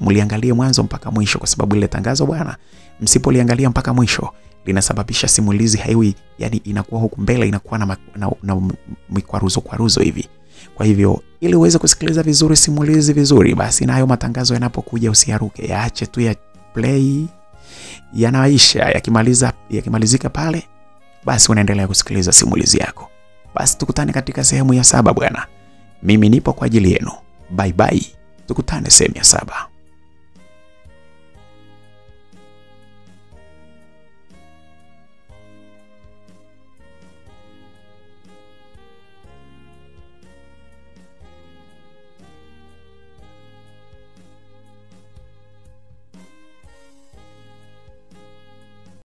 muliangalie mwanzo mpaka mwisho, kwa sababu lile tangazo bwana, msipoliangalia mpaka mwisho linasababisha simulizi haiwi, yani inakuwa huku mbele inakuwa na mikwaruzo hivi. Kwa hivyo ili uweze kusikiliza vizuri simulizi vizuri, basi nayo matangazo yanapokuja usiaruke, yaache tu ya play, yanaisha, yakimalizika pale basi unaendelea kusikiliza simulizi yako. Basi tukutane katika sehemu ya 7 bwana. Mimi nipo kwa ajili yenu. Bye bye. Tukutane sehemu ya 7.